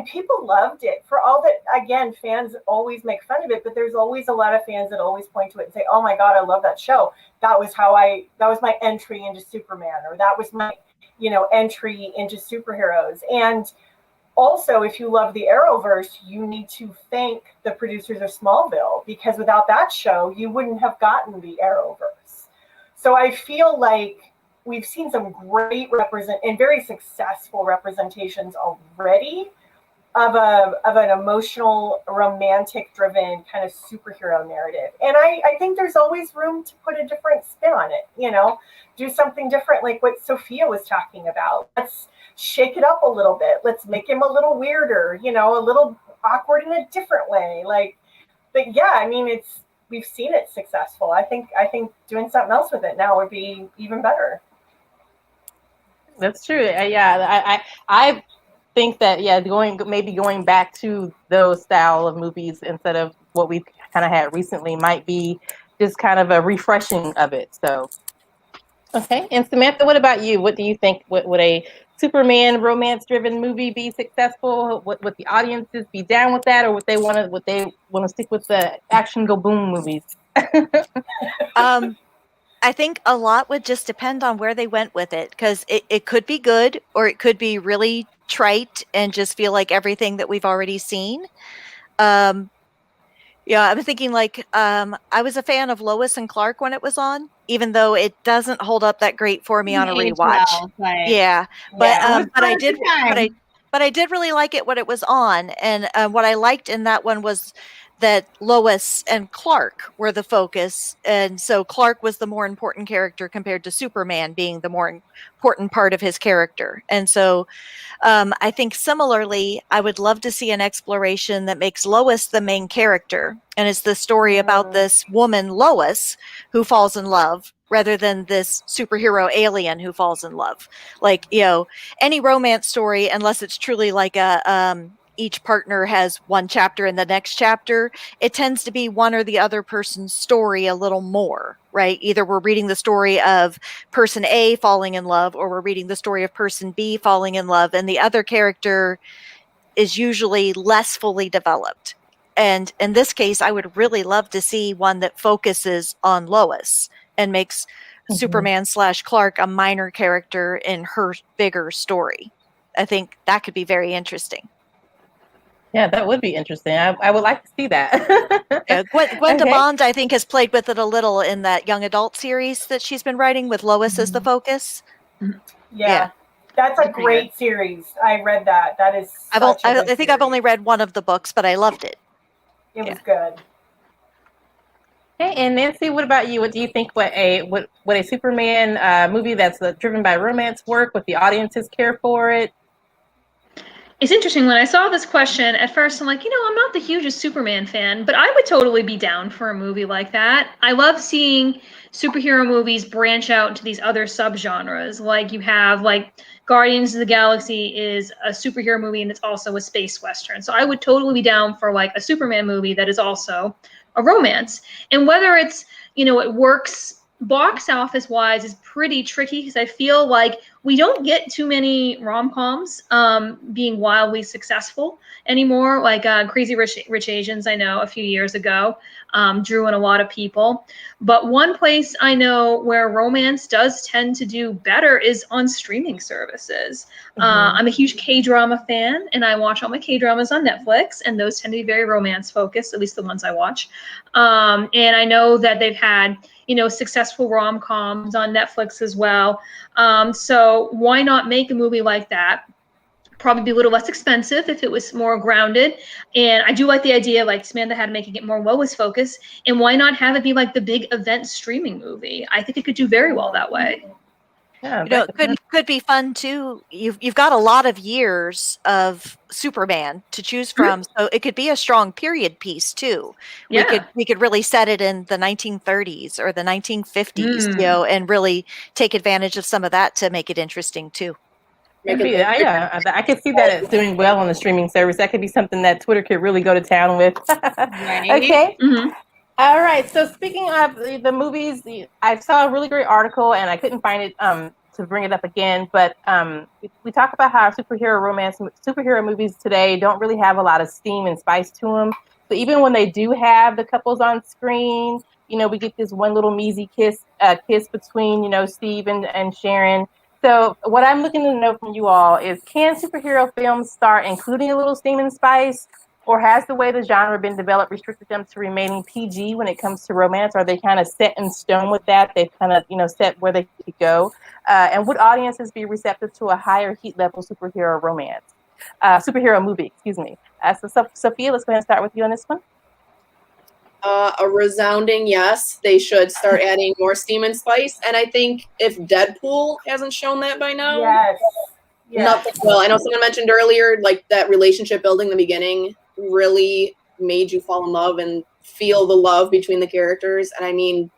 people loved it. For all that, again, fans always make fun of it, but there's always a lot of fans that always point to it and say, oh my God, I love that show. That was my entry into Superman, or that was my, entry into superheroes. And also, if you love the Arrowverse, you need to thank the producers of Smallville, because without that show, you wouldn't have gotten the Arrowverse. So I feel like we've seen some great and very successful representations already of an emotional, romantic-driven kind of superhero narrative. And I think there's always room to put a different spin on it, do something different, like what Sophia was talking about. Let's shake it up a little bit. Let's make him a little weirder, a little awkward in a different way. But yeah, I mean, we've seen it successful. I think doing something else with it now would be even better. That's true. Yeah, I think that going back to those style of movies instead of what we've kind of had recently might be just kind of a refreshing of it. So, okay. And Samantha, what about you? What do you think? Would a Superman romance-driven movie be successful? Would the audiences be down with that, or would they want to stick with the action go boom movies? I think a lot would just depend on where they went with it, because it could be good, or it could be really trite and just feel like everything that we've already seen. I'm thinking I was a fan of Lois and Clark when it was on, even though it doesn't hold up that great for me on a rewatch. But I did really like it when it was on, and what I liked in that one was that Lois and Clark were the focus, and so Clark was the more important character compared to Superman being the more important part of his character. And so I think similarly, I would love to see an exploration that makes Lois the main character, and it's the story about this woman, Lois, who falls in love, rather than this superhero alien who falls in love. Any romance story, unless it's truly like a each partner has one chapter and the next chapter, it tends to be one or the other person's story a little more, right? Either we're reading the story of person A falling in love, or we're reading the story of person B falling in love, and the other character is usually less fully developed. And in this case, I would really love to see one that focuses on Lois and makes Superman / Clark a minor character in her bigger story. I think that could be very interesting. Yeah, that would be interesting. I would like to see that. Yeah, Gwenda Bond, I think, has played with it a little in that young adult series that she's been writing with Lois as the focus. Yeah. That's a great series. I read that. That is such a good I think I've only read one of the books, but I loved it. It was good. Hey, and Nancy, what about you? What do you think? What a Superman movie that's driven by romance work? What the audiences care for it? It's interesting. When I saw this question, at first I'm like, I'm not the hugest Superman fan, but I would totally be down for a movie like that. I love seeing superhero movies branch out into these other subgenres. Like you have Guardians of the Galaxy is a superhero movie and it's also a space western. So I would totally be down for a Superman movie that is also a romance. And whether it's, it works box office wise is pretty tricky because I feel like we don't get too many rom-coms being wildly successful anymore. Crazy Rich Asians, I know a few years ago drew in a lot of people. But one place I know where romance does tend to do better is on streaming services. I'm a huge K-drama fan, and I watch all my K-dramas on Netflix, and those tend to be very romance focused, at least the ones I watch. And I know that they've had successful rom-coms on Netflix as well. So why not make a movie like that? Probably be a little less expensive if it was more grounded. And I do like the idea, Samantha had making it more Lois focused. And why not have it be the big event streaming movie? I think it could do very well that way. Yeah, it could be fun too. You've got a lot of years of Superman to choose from, so it could be a strong period piece too. Yeah. We could really set it in the 1930s or the 1950s, and really take advantage of some of that to make it interesting too. I could see that it's doing well on the streaming service. That could be something that Twitter could really go to town with. Right. Okay. All right. So speaking of the movies, I saw a really great article, and I couldn't find it to bring it up again. But we talk about how superhero movies today don't really have a lot of steam and spice to them. So even when they do have the couples on screen, we get this one little measly kiss between Steve and Sharon. So what I'm looking to know from you all is, can superhero films start including a little steam and spice? Or has the way the genre been developed restricted them to remaining PG when it comes to romance? Are they kind of set in stone with that? They've kind of, set where they could go. And would audiences be receptive to a higher heat level superhero movie, excuse me. So Sophia, let's go ahead and start with you on this one. A resounding yes. They should start adding more steam and spice. And I think if Deadpool hasn't shown that by now, nothing will. I know someone mentioned earlier, that relationship building in the beginning really made you fall in love and feel the love between the characters. And I mean,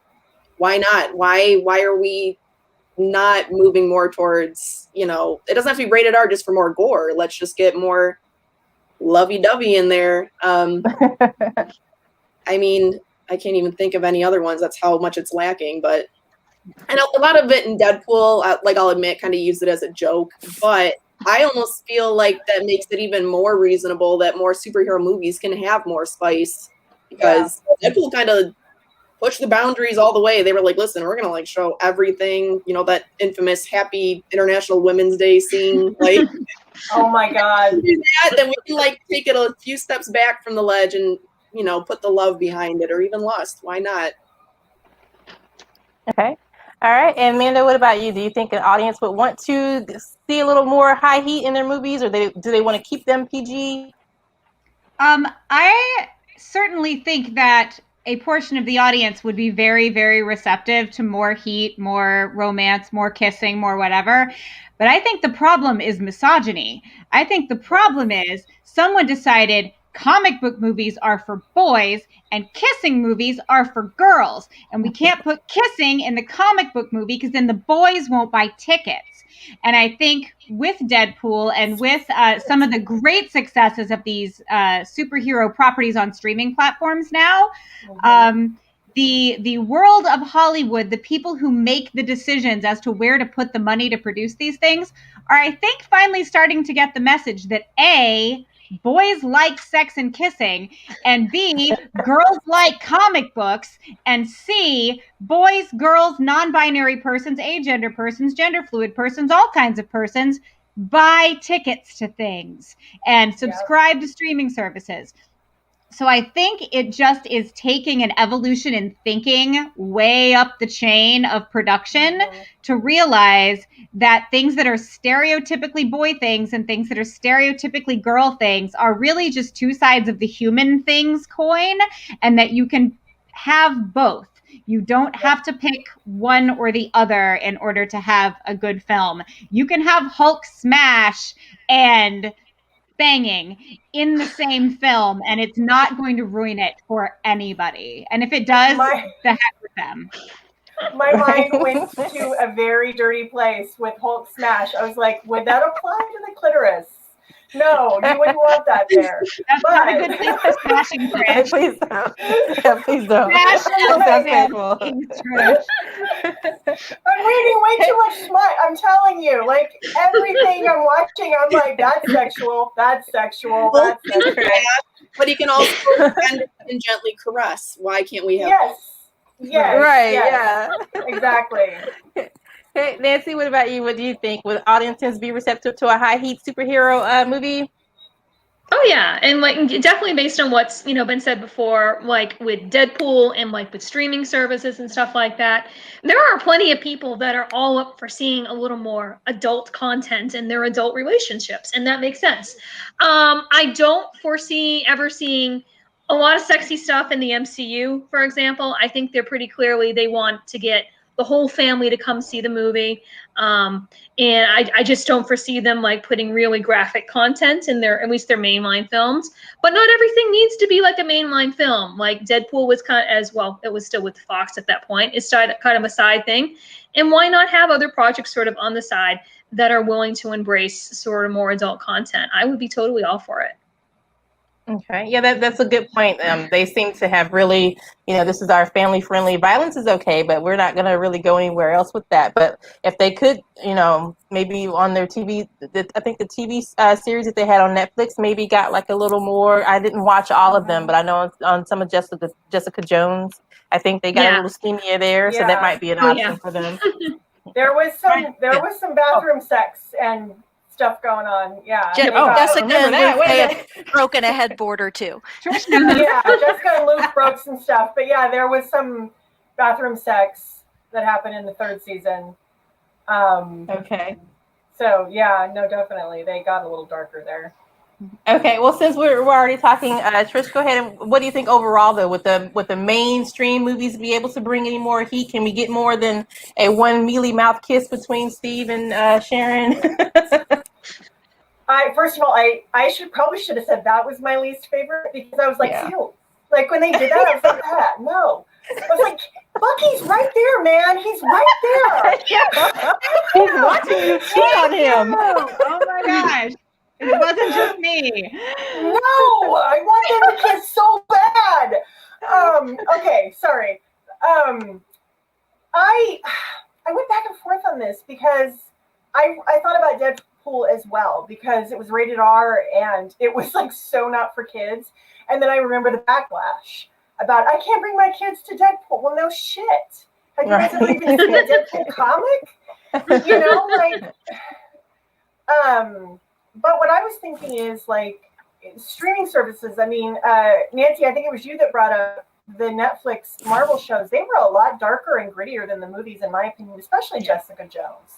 why not? Why are we not moving more towards, it doesn't have to be rated R just for more gore. Let's just get more lovey-dovey in there. I mean, I can't even think of any other ones. That's how much it's lacking. But I know a lot of it in Deadpool, I'll admit, kind of used it as a joke. But I almost feel like that makes it even more reasonable that more superhero movies can have more spice, because Deadpool kind of pushed the boundaries all the way. They were like, listen, we're going to show everything, that infamous Happy International Women's Day scene. Oh my God. Then we can take it a few steps back from the ledge and, put the love behind it, or even lust. Why not? Okay. All right. And Amanda, what about you? Do you think an audience would want to see a little more high heat in their movies, or do they want to keep them PG? I certainly think that a portion of the audience would be very, very receptive to more heat, more romance, more kissing, more whatever. But I think the problem is misogyny. I think the problem is someone decided comic book movies are for boys and kissing movies are for girls. And we can't put kissing in the comic book movie because then the boys won't buy tickets. And I think with Deadpool and with some of the great successes of these superhero properties on streaming platforms now, the world of Hollywood, the people who make the decisions as to where to put the money to produce these things, are, I think, finally starting to get the message that A, boys like sex and kissing, and B, girls like comic books, and C, boys, girls, non-binary persons, agender persons, gender fluid persons, all kinds of persons buy tickets to things and subscribe to streaming services. So I think it just is taking an evolution in thinking way up the chain of production to realize that things that are stereotypically boy things and things that are stereotypically girl things are really just two sides of the human things coin, and that you can have both. You don't have to pick one or the other in order to have a good film. You can have Hulk smash and banging in the same film, and it's not going to ruin it for anybody. And if it does, the heck with them. My mind went to a very dirty place with Hulk smash. I was like, would that apply to the clitoris? No, you wouldn't want that there. That's not a good thing for smashing, Trish. Please don't. Yeah, please don't. Smash That's painful. I'm reading way too much smut. I'm telling you, like everything I'm watching, I'm like, that's sexual, that's sexual, that's sexual. But he can also and gently caress. Why can't we have? Yes. Right. Yes. Yeah. Exactly. Hey, Nancy, what about you? What do you think? Would audiences be receptive to a high heat superhero movie? Oh yeah, and like definitely based on what's been said before, like with Deadpool and like with streaming services and stuff like that, there are plenty of people that are all up for seeing a little more adult content in their adult relationships, and that makes sense. I don't foresee ever seeing a lot of sexy stuff in the MCU, for example. I think they're pretty clearly they want to get the whole family to come see the movie. And I just don't foresee them like putting really graphic content in at least their mainline films. But not everything needs to be like a mainline film. Like Deadpool was kind of, as well, it was still with Fox at that point. It's kind of a side thing. And why not have other projects sort of on the side that are willing to embrace sort of more adult content? I would be totally all for it. Okay. Yeah, that's a good point. They seem to have really, this is our family friendly. Violence is okay, but we're not going to really go anywhere else with that. But if they could, maybe on their TV, I think the TV series that they had on Netflix maybe got like a little more. I didn't watch all of them, but I know on some of Jessica Jones, I think they got a little steamier there. So that might be an option for them. There was some bathroom sex and stuff going on. Yeah. Jessica and Luke may have broken a headboard or two. Yeah, Jessica and Luke broke some stuff. But yeah, there was some bathroom sex that happened in the third season. Okay. So yeah, no, definitely. They got a little darker there. Okay, well, since we're already talking, Trish, go ahead. And what do you think overall, though, with the mainstream movies be able to bring any more heat? Can we get more than a one mealy mouth kiss between Steve and Sharon? First of all, I probably should have said that was my least favorite because I was like, ew. Like when they did that, I was like, no. I was like, Bucky's right there, man. He's right there. He's watching you cheat on him. Oh my gosh. It wasn't just me. No, I want them to kiss so bad. Okay, sorry. I went back and forth on this because I thought about Deadpool as well because it was rated R and it was like so not for kids. And then I remember the backlash about I can't bring my kids to Deadpool. Well, no shit. Have you guys ever even seen a Deadpool comic? But what I was thinking is like streaming services. I mean, Nancy, I think it was you that brought up the Netflix Marvel shows. They were a lot darker and grittier than the movies, in my opinion, especially Jessica Jones.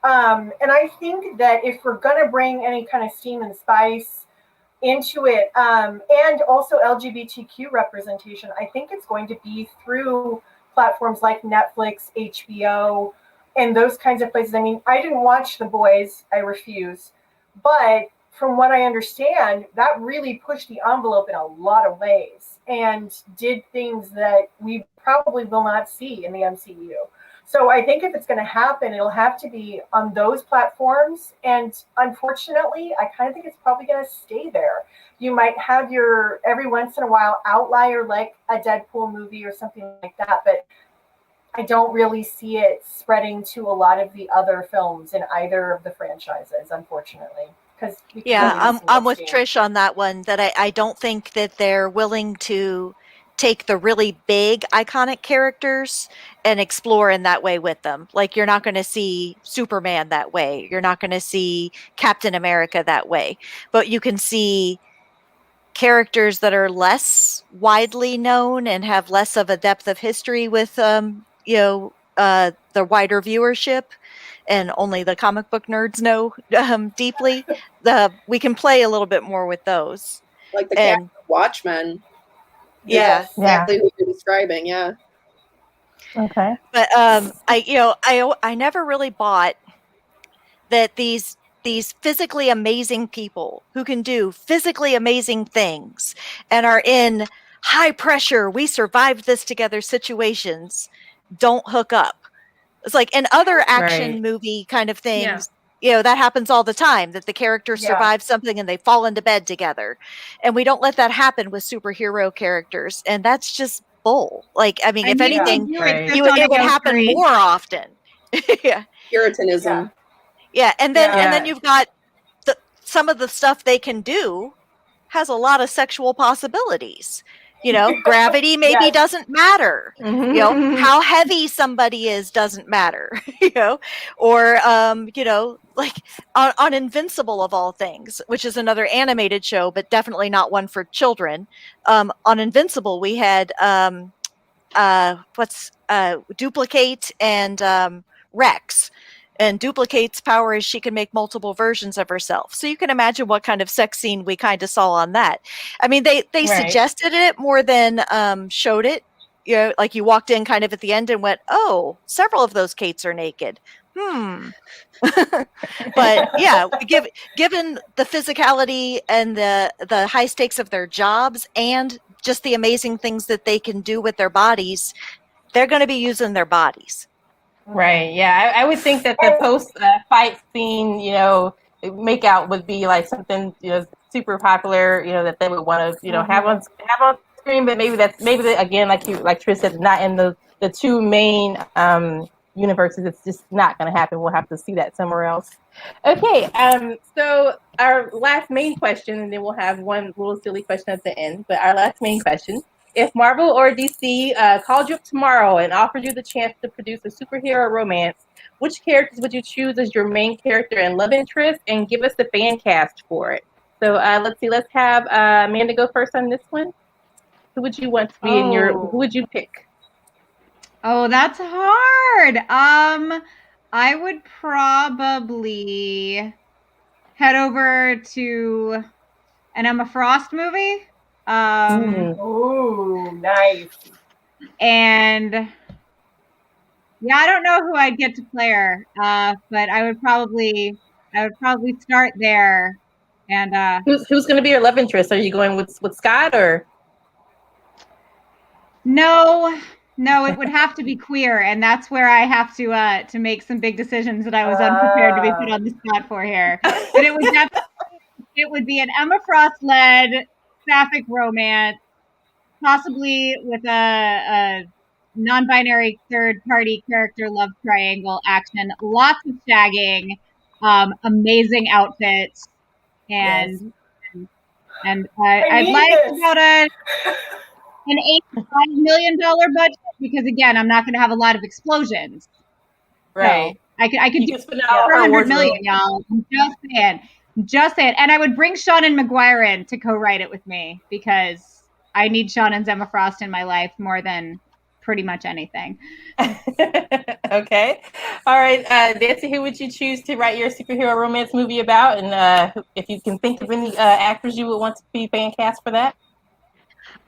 And I think that if we're going to bring any kind of steam and spice into it, and also LGBTQ representation, I think it's going to be through platforms like Netflix, HBO, and those kinds of places. I mean, I didn't watch The Boys. I refuse. But from what I understand, that really pushed the envelope in a lot of ways and did things that we probably will not see in the MCU. So I think if it's going to happen, it'll have to be on those platforms. And unfortunately, I kind of think it's probably going to stay there. You might have your every once in a while outlier like a Deadpool movie or something like that, but I don't really see it spreading to a lot of the other films in either of the franchises, unfortunately. Because yeah, I'm with Trish on that one, that I don't think that they're willing to take the really big iconic characters and explore in that way with them. Like, you're not going to see Superman that way. You're not going to see Captain America that way. But you can see characters that are less widely known and have less of a depth of history with the wider viewership, and only the comic book nerds know deeply. We can play a little bit more with those, like the cast of Watchmen. Yeah, exactly who you're describing. Yeah. Okay. But I never really bought that these physically amazing people who can do physically amazing things and are in high pressure, we survived this together situations, don't hook up. It's like in other action movie kind of things, that happens all the time, that the character survives something and they fall into bed together. And we don't let that happen with superhero characters. And that's just bull. Like, I mean, if anything, it would happen more often. Yeah. Puritanism. Yeah. And then you've got some of the stuff they can do has a lot of sexual possibilities. Gravity maybe doesn't matter. How heavy somebody is doesn't matter. Or like on Invincible of all things, which is another animated show, but definitely not one for children. On Invincible, we had Duplicate and Rex. And Duplicate's power is she can make multiple versions of herself. So you can imagine what kind of sex scene we kind of saw on that. I mean, they suggested it more than showed it. Like you walked in kind of at the end and went, oh, several of those Kates are naked. But yeah, given the physicality and the high stakes of their jobs and just the amazing things that they can do with their bodies, they're going to be using their bodies. Right. Yeah. I would think that the post fight scene, make out would be like something, super popular, that they would want to, have on screen. But maybe again, like Trish said, not in the two main universes. It's just not going to happen. We'll have to see that somewhere else. Okay. So our last main question, and then we'll have one little silly question at the end. But our last main question. If Marvel or DC called you up tomorrow and offered you the chance to produce a superhero romance, which characters would you choose as your main character and love interest, and give us the fan cast for it? So let's see. Let's have Amanda go first on this one. Who would you want to be who would you pick? Oh, that's hard. I would probably head over to an Emma Frost movie. Oh, nice. And yeah, I don't know who I'd get to play her, but I would probably start there. And who's going to be your love interest? Are you going with Scott or? No, it would have to be queer, and that's where I have to make some big decisions that I was unprepared to be put on the spot for here. But it would be an Emma Frost-led sapphic romance, possibly with a non-binary third-party character love triangle action, lots of shagging, amazing outfits, and I'd like about an $85 million budget, because again, I'm not going to have a lot of explosions. Right. So I could do 400 million, y'all. I'm just saying. And I would bring Seanan McGuire in to co-write it with me, because I need Seanan's Emma Frost in my life more than pretty much anything. Okay. All right. Nancy, who would you choose to write your superhero romance movie about? And if you can think of any actors you would want to be fan cast for that?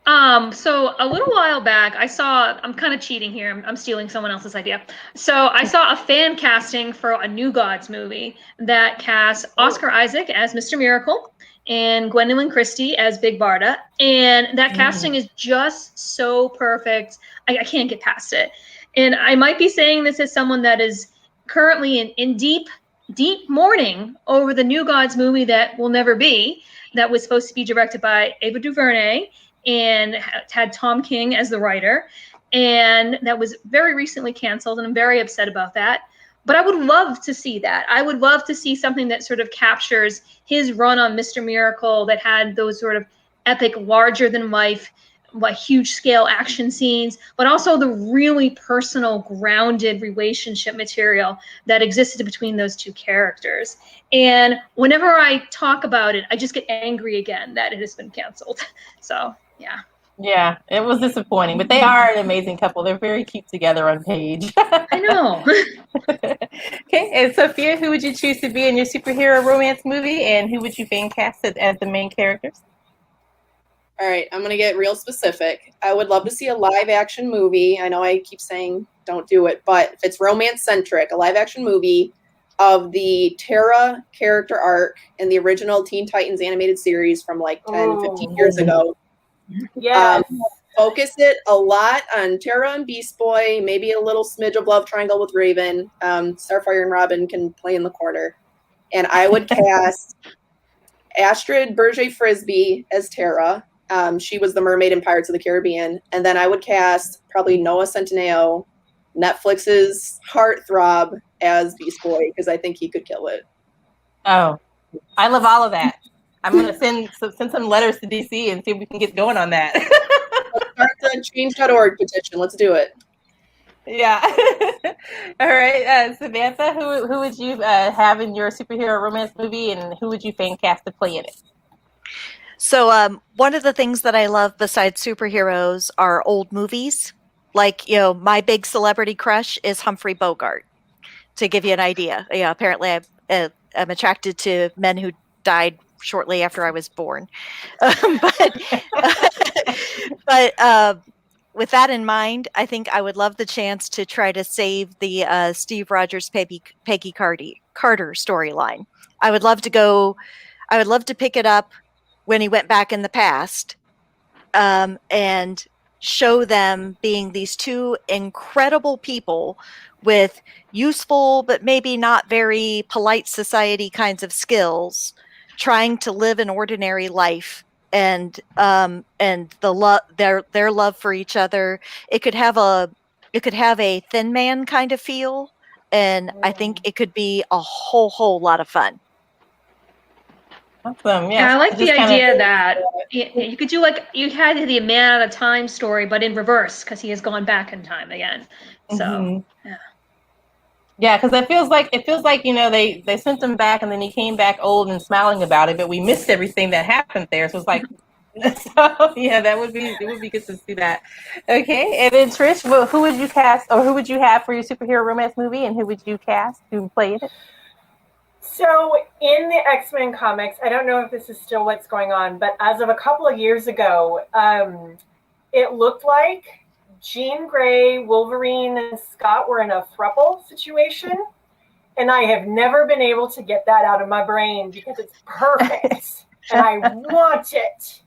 So a little while back, I'm kind of cheating here. I'm stealing someone else's idea. So I saw a fan casting for a New Gods movie that cast Oscar Isaac as Mr. Miracle and Gwendolyn Christie as Big Barda. And that casting is just so perfect. I can't get past it. And I might be saying this as someone that is currently in deep mourning over the New Gods movie that will never be, that was supposed to be directed by Ava DuVernay and had Tom King as the writer, and that was very recently canceled, and I'm very upset about that. But I would love to see that. I would love to see something that sort of captures his run on Mr. Miracle, that had those sort of epic, larger than life, huge scale action scenes, but also the really personal, grounded relationship material that existed between those two characters. And whenever I talk about it, I just get angry again that it has been canceled. So yeah. Yeah, it was disappointing, but they are an amazing couple. They're very cute together on page. I know. Okay, and Sophia, who would you choose to be in your superhero romance movie, and who would you fan cast as the main characters? All right, I'm going to get real specific. I would love to see a live action movie. I know I keep saying don't do it, but if it's romance centric, a live action movie of the Terra character arc in the original Teen Titans animated series from like 10, 15 years ago. Yes. Focus it a lot on Terra and Beast Boy, maybe a little smidge of love triangle with Raven. Starfire and Robin can play in the corner. And I would cast Astrid Berger-Frisbee as Terra. She was the mermaid in Pirates of the Caribbean. And then I would cast probably Noah Centineo, Netflix's heartthrob, as Beast Boy, because I think he could kill it. Oh, I love all of that. I'm going to send some letters to DC and see if we can get going on that. Start the change.org petition. Let's do it. Yeah. All right. Samantha, who would you have in your superhero romance movie, and who would you fan cast to play in it? So one of the things that I love besides superheroes are old movies. Like, my big celebrity crush is Humphrey Bogart, to give you an idea. Yeah, apparently I'm attracted to men who died shortly after I was born. But with that in mind, I think I would love the chance to try to save the Steve Rogers Peggy Carter storyline. I would love to pick it up when he went back in the past, and show them being these two incredible people with useful but maybe not very polite society kinds of skills, trying to live an ordinary life, and their love for each other. It could have a Thin Man kind of feel, and I think it could be a whole lot of fun. Awesome. Yeah, I like the idea that you could do, like, you had the Man Out of Time story, but in reverse, because he has gone back in time again. So yeah. Yeah, because it feels like they sent him back, and then he came back old and smiling about it, but we missed everything that happened there. So it's like, so yeah, it would be good to see that. Okay, and then Trish, who would you cast, or who would you have for your superhero romance movie, and who would you cast to play it? So in the X-Men comics, I don't know if this is still what's going on, but as of a couple of years ago, it looked like Jean Grey, Wolverine, and Scott were in a throuple situation, and I have never been able to get that out of my brain because it's perfect, and I want it.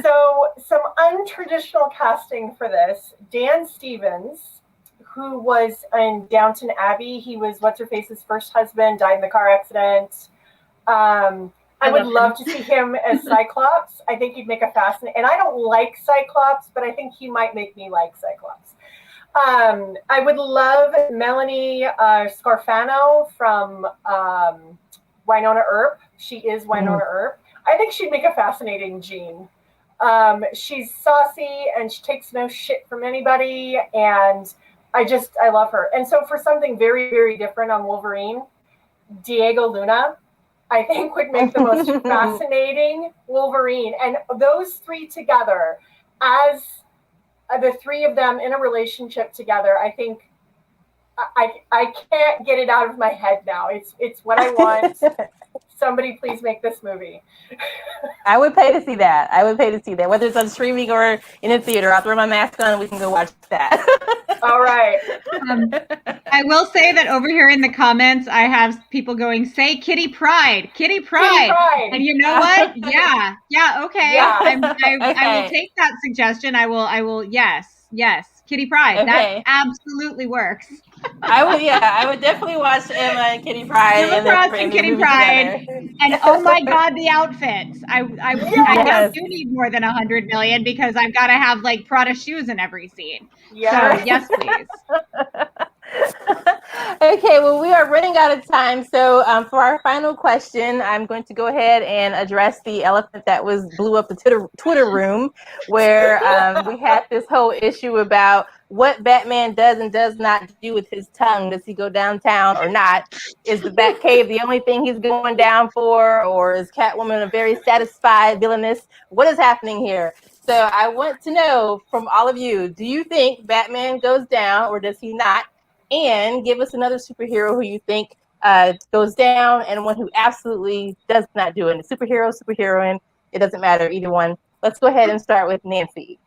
So some untraditional casting for this: Dan Stevens, who was in Downton Abbey. He was what's-her-face's first husband, died in the car accident. I would love to see him as Cyclops. I think he'd make a fascinating, and I don't like Cyclops, but I think he might make me like Cyclops. I would love Melanie Scarfano from Winona Earp. She is Winona Earp. I think she'd make a fascinating Jean. She's saucy, and she takes no shit from anybody, and I love her. And so for something very, very different on Wolverine, Diego Luna, I think, would make the most fascinating Wolverine. And those three together, as the three of them in a relationship together, I think I can't get it out of my head now. It's what I want. So somebody please make this movie. I would pay to see that. I would pay to see that, whether it's on streaming or in a theater. I'll throw my mask on and we can go watch that. All right. I will say that over here in the comments, I have people going, "Say Kitty Pride, Kitty Pride," Kitty Pride. and you know what? Yeah, okay. Yeah. I will take that suggestion. I will. Yes, Kitty Pride. Okay. That absolutely works. I would definitely watch Emma and Kitty Pride. Emma Frost and Kitty Pride. And oh my God, the outfits! I do need more than 100 million because I've got to have like Prada shoes in every scene. Yeah. So yes, please. Okay, well, we are running out of time. So for our final question, I'm going to go ahead and address the elephant that blew up the Twitter room, where we had this whole issue about what Batman does and does not do with his tongue. Does he go downtown or not? Is the Batcave the only thing he's going down for? Or is Catwoman a very satisfied villainess? What is happening here? So I want to know from all of you, do you think Batman goes down or does he not? And give us another superhero who you think goes down and one who absolutely does not do it. Superhero, superheroine, it doesn't matter, either one. Let's go ahead and start with Nancy.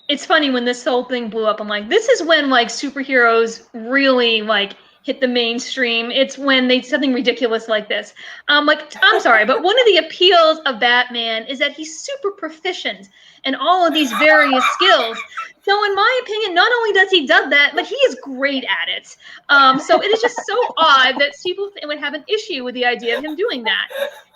It's funny when this whole thing blew up. I'm like, this is when like superheroes really like hit the mainstream. It's when they do something ridiculous like this. Like, I'm sorry, but one of the appeals of Batman is that he's super proficient in all of these various skills. So in my opinion, not only does he do that, but he is great at it. So it is just so odd that people would have an issue with the idea of him doing that.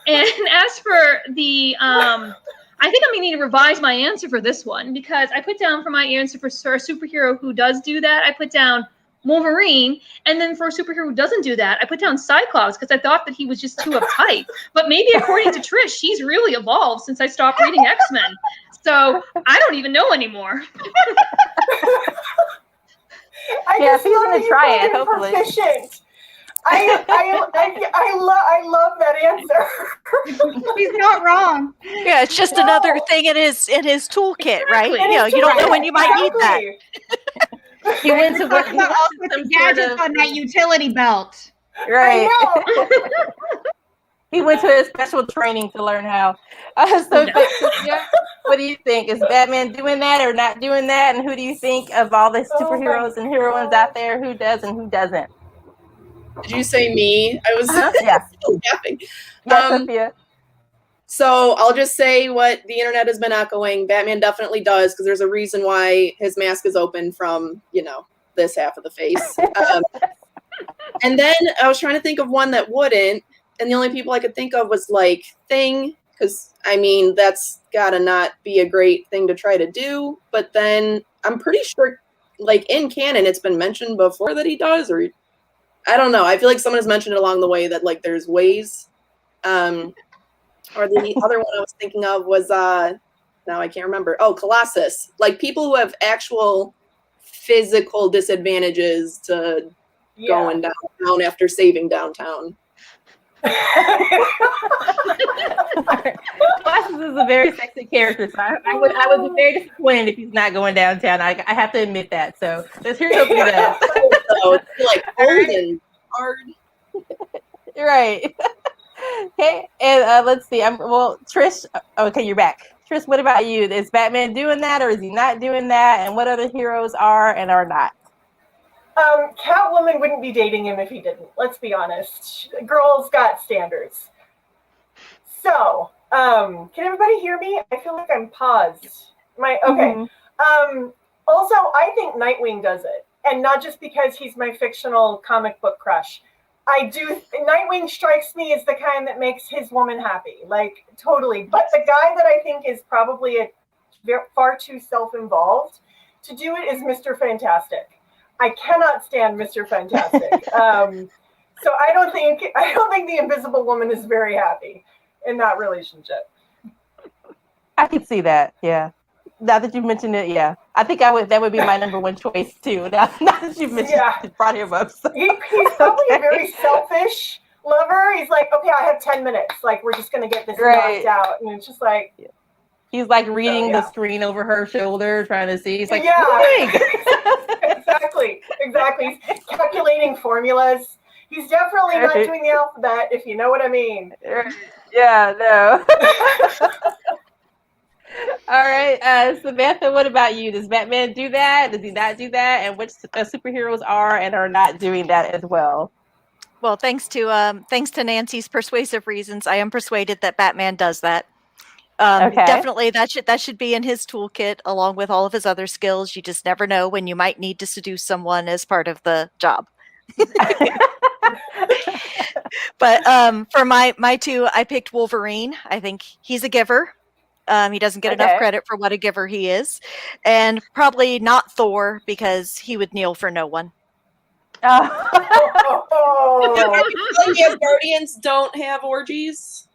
And as for the, I think I'm going to need to revise my answer for this one, because I put down for my answer for a superhero who does do that, I put down Wolverine, and then for a superhero who doesn't do that, I put down Cyclops because I thought that he was just too uptight. But maybe according to Trish, he's really evolved since I stopped reading X-Men. So I don't even know anymore. Yeah, he's going to try it, hopefully. Proficient. I love that answer. He's not wrong. Yeah, it's just another thing in his toolkit, right? You don't know when you might need that. He went to work. All sorts of gadgets on that utility belt. Right. He went to a special training to learn how. Sophia, what do you think? Is Batman doing that or not doing that? And who do you think of all the superheroes and heroines out there, who does and who doesn't? Did you say me? I was still laughing. Sophia. So I'll just say what the internet has been echoing. Batman definitely does, because there's a reason why his mask is open from, this half of the face. And then I was trying to think of one that wouldn't, and the only people I could think of was like Thing, because that's gotta not be a great thing to try to do. But then I'm pretty sure, like in canon, it's been mentioned before that he does, or I don't know. I feel like someone has mentioned it along the way that like there's ways. Or the other one I was thinking of was now I can't remember. Oh, Colossus. Like people who have actual physical disadvantages to going downtown after saving downtown. Colossus is a very sexy character, so I would be very disappointed if he's not going downtown. I have to admit that. So let's hear something of that. So it's like old and hard. Right. Okay, and let's see. Trish. Okay, you're back. Trish, what about you? Is Batman doing that, or is he not doing that? And what other heroes are and are not? Catwoman wouldn't be dating him if he didn't. Let's be honest. Girls got standards. So, can everybody hear me? I feel like I'm paused. Okay. Mm-hmm. Also, I think Nightwing does it, and not just because he's my fictional comic book crush. Nightwing strikes me as the kind that makes his woman happy, like totally. But the guy that I think is probably far too self-involved to do it is Mr. Fantastic. I cannot stand Mr. Fantastic. So I don't think the Invisible Woman is very happy in that relationship. I could see that. Yeah. Now that you mentioned it, yeah, I think that would be my number one choice too. Now that you mentioned it, brought him up. So. He's probably a very selfish lover. He's like, okay, I have 10 minutes. Like, we're just gonna get this knocked out, and it's just like he's like reading the screen over her shoulder, trying to see. He's like, exactly. He's calculating formulas. He's definitely not doing the alphabet, if you know what I mean. Yeah, no. All right, Samantha, what about you? Does Batman do that? Does he not do that? And which superheroes are and are not doing that as well? Well, thanks to Nancy's persuasive reasons, I am persuaded that Batman does that. Okay. Definitely, that should be in his toolkit along with all of his other skills. You just never know when you might need to seduce someone as part of the job. But for my two, I picked Wolverine. I think he's a giver. He doesn't get enough credit for what a giver he is, and probably not Thor because he would kneel for no one. Yes, Guardians don't have orgies.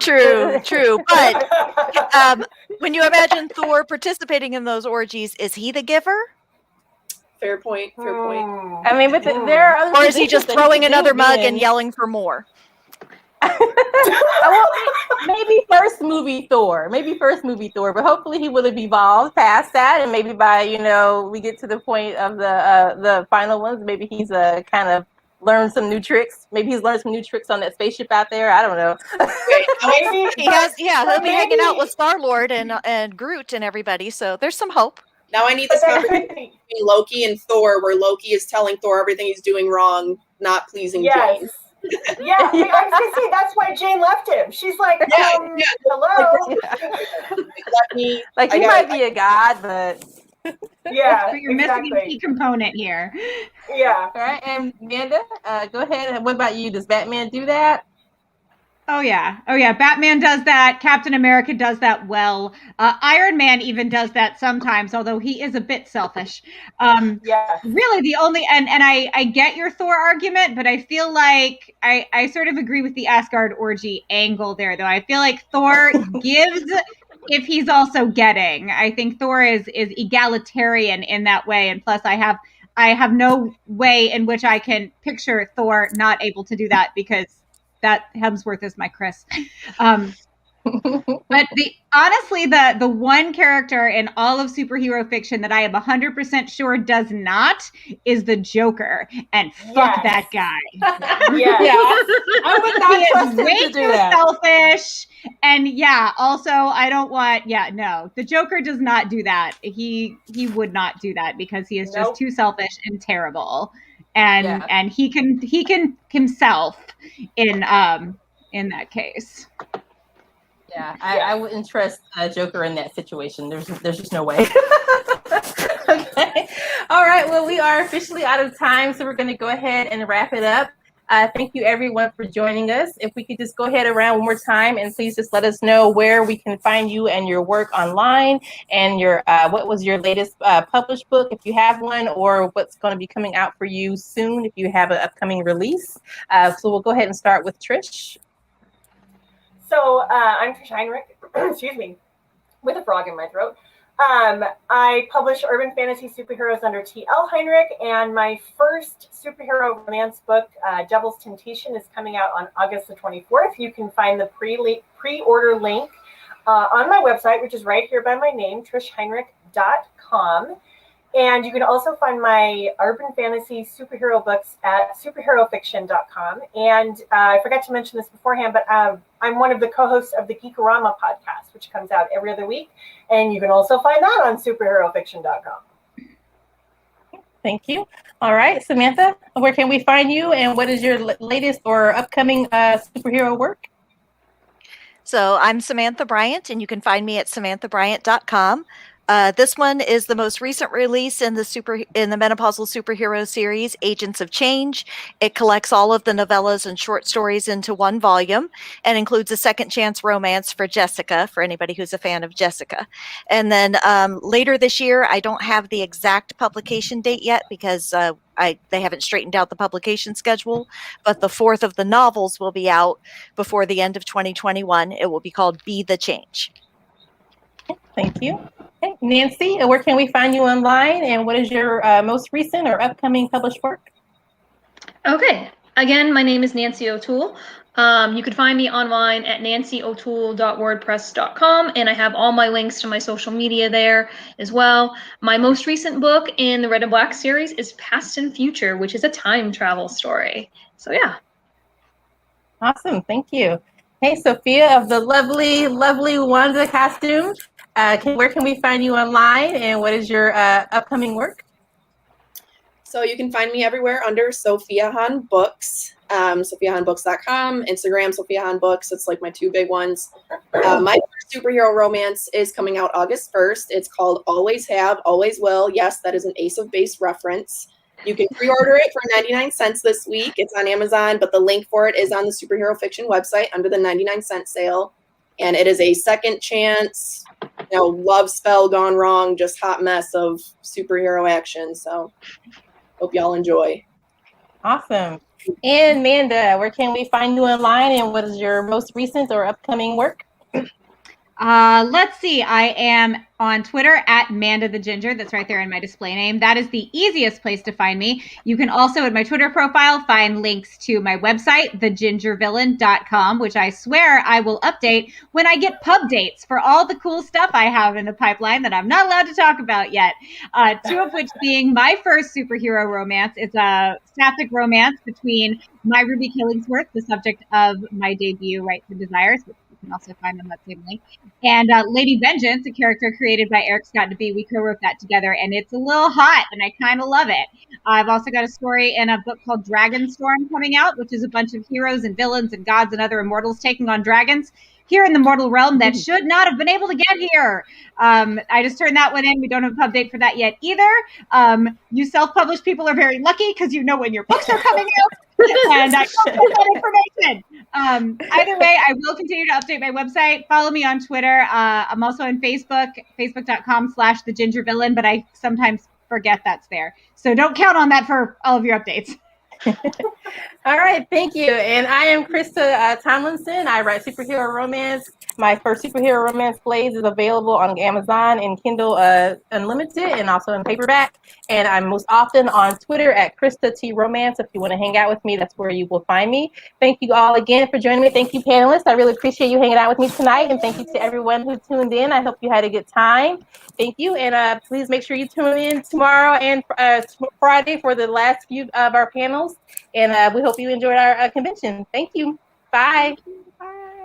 True. But when you imagine Thor participating in those orgies, is he the giver? Fair point. I mean, but there are other or is he just throwing another mug and yelling for more? Maybe first movie Thor, but hopefully he would have evolved past that, and maybe by we get to the point of the final ones, maybe he's kind of learned some new tricks. Maybe he's learned some new tricks on that spaceship out there. I don't know. Maybe he has. Yeah, he'll be hanging out with Star-Lord and Groot and everybody. So there's some hope. Now I need this conversation between Loki and Thor, where Loki is telling Thor everything he's doing wrong, not pleasing Jane. Yeah, I was gonna say that's why Jane left him. She's like, hello. Like he might be a god, but yeah, but you're missing a key component here. Yeah. All right, and Amanda, go ahead. What about you? Does Batman do that? Oh yeah. Batman does that. Captain America does that well. Iron Man even does that sometimes, although he is a bit selfish. Really, the only and I get your Thor argument, but I feel like I sort of agree with the Asgard orgy angle there, though. I feel like Thor gives if he's also getting. I think Thor is egalitarian in that way, and plus I have no way in which I can picture Thor not able to do that because that Hemsworth is my Chris. But honestly, the one character in all of superhero fiction that I am 100% sure does not is the Joker. And fuck that guy. I would not trust him way to do too that. Selfish. And also, I don't want. No, the Joker does not do that. He would not do that because he is just too selfish and terrible. And he can himself in that case. Yeah, I wouldn't trust Joker in that situation. There's just no way. Okay. All right. Well, we are officially out of time, so we're going to go ahead and wrap it up. Thank you, everyone, for joining us. If we could just go ahead around one more time, and please just let us know where we can find you and your work online, and your what was your latest published book, if you have one, or what's going to be coming out for you soon if you have an upcoming release. So we'll go ahead and start with Trish. So I'm Trish Heinrich, excuse me, with a frog in my throat. I publish urban fantasy superheroes under T.L. Heinrich, and my first superhero romance book, Devil's Temptation, is coming out on August the 24th. You can find the pre-order link on my website, which is right here by my name, trishheinrich.com. And you can also find my urban fantasy superhero books at superherofiction.com. And I forgot to mention this beforehand, but I'm one of the co-hosts of the Geekorama podcast, which comes out every other week. And you can also find that on superherofiction.com. Thank you. All right, Samantha, where can we find you, and what is your latest or upcoming superhero work? So I'm Samantha Bryant, and you can find me at samanthabryant.com. This one is the most recent release in the menopausal superhero series, Agents of Change. It collects all of the novellas and short stories into one volume and includes a second chance romance for Jessica, for anybody who's a fan of Jessica. And then later this year, I don't have the exact publication date yet because they haven't straightened out the publication schedule, but the fourth of the novels will be out before the end of 2021. It will be called Be the Change. Thank you. Okay. Nancy, where can we find you online, and what is your most recent or upcoming published work? Okay. Again, my name is Nancy O'Toole. You can find me online at nancyotoole.wordpress.com, and I have all my links to my social media there as well. My most recent book in the Red and Black series is Past and Future, which is a time travel story. So yeah. Awesome, thank you. Hey, Sophia of the lovely, lovely Wanda costume. Where can we find you online, and what is your upcoming work? So you can find me everywhere under Sophia Han Books, SophiaHanBooks.com, Instagram, Sophia Han Books. It's like my two big ones. My first superhero romance is coming out August 1st. It's called Always Have, Always Will. Yes, that is an Ace of Base reference. You can pre-order it for 99 cents this week. It's on Amazon, but the link for it is on the Superhero Fiction website under the 99-cent sale. And it is a second chance, love spell gone wrong, just hot mess of superhero action. So hope y'all enjoy. Awesome. And Amanda, where can we find you online, and what is your most recent or upcoming work? Let's see. I am on Twitter at Manda the Ginger. That's right there in my display name. That is the easiest place to find me. You can also, in my Twitter profile, find links to my website, thegingervillain.com, which I swear I will update when I get pub dates for all the cool stuff I have in the pipeline that I'm not allowed to talk about yet. Two of which being my first superhero romance. It's a sapphic romance between my Ruby Killingsworth, the subject of my debut, Right to Desires, which you can also find on that same link, and Lady Vengeance, a character created by Eric Scott DeBee. We co-wrote that together, and it's a little hot, and I kind of love it. I've also got a story in a book called Dragonstorm coming out, which is a bunch of heroes and villains and gods and other immortals taking on dragons here in the mortal realm that should not have been able to get here. I just turned that one in. We don't have a pub date for that yet either. You self-published people are very lucky because you know when your books are coming out. And I don't know that information. Either way, I will continue to update my website. Follow me on Twitter. I'm also on Facebook, facebook.com/thegingervillain, but I sometimes forget that's there. So don't count on that for all of your updates. All right, thank you. And I am Krista Tomlinson. I write superhero romance. My first superhero romance, Blaze, is available on Amazon and Kindle Unlimited, and also in paperback. And I'm most often on Twitter at Krista T Romance. If you want to hang out with me, that's where you will find me. Thank you all again for joining me. Thank you, panelists. I really appreciate you hanging out with me tonight. And thank you to everyone who tuned in. I hope you had a good time. Thank you. And please make sure you tune in tomorrow and Friday for the last few of our panels. And we hope you enjoyed our convention. Thank you. Bye. Bye.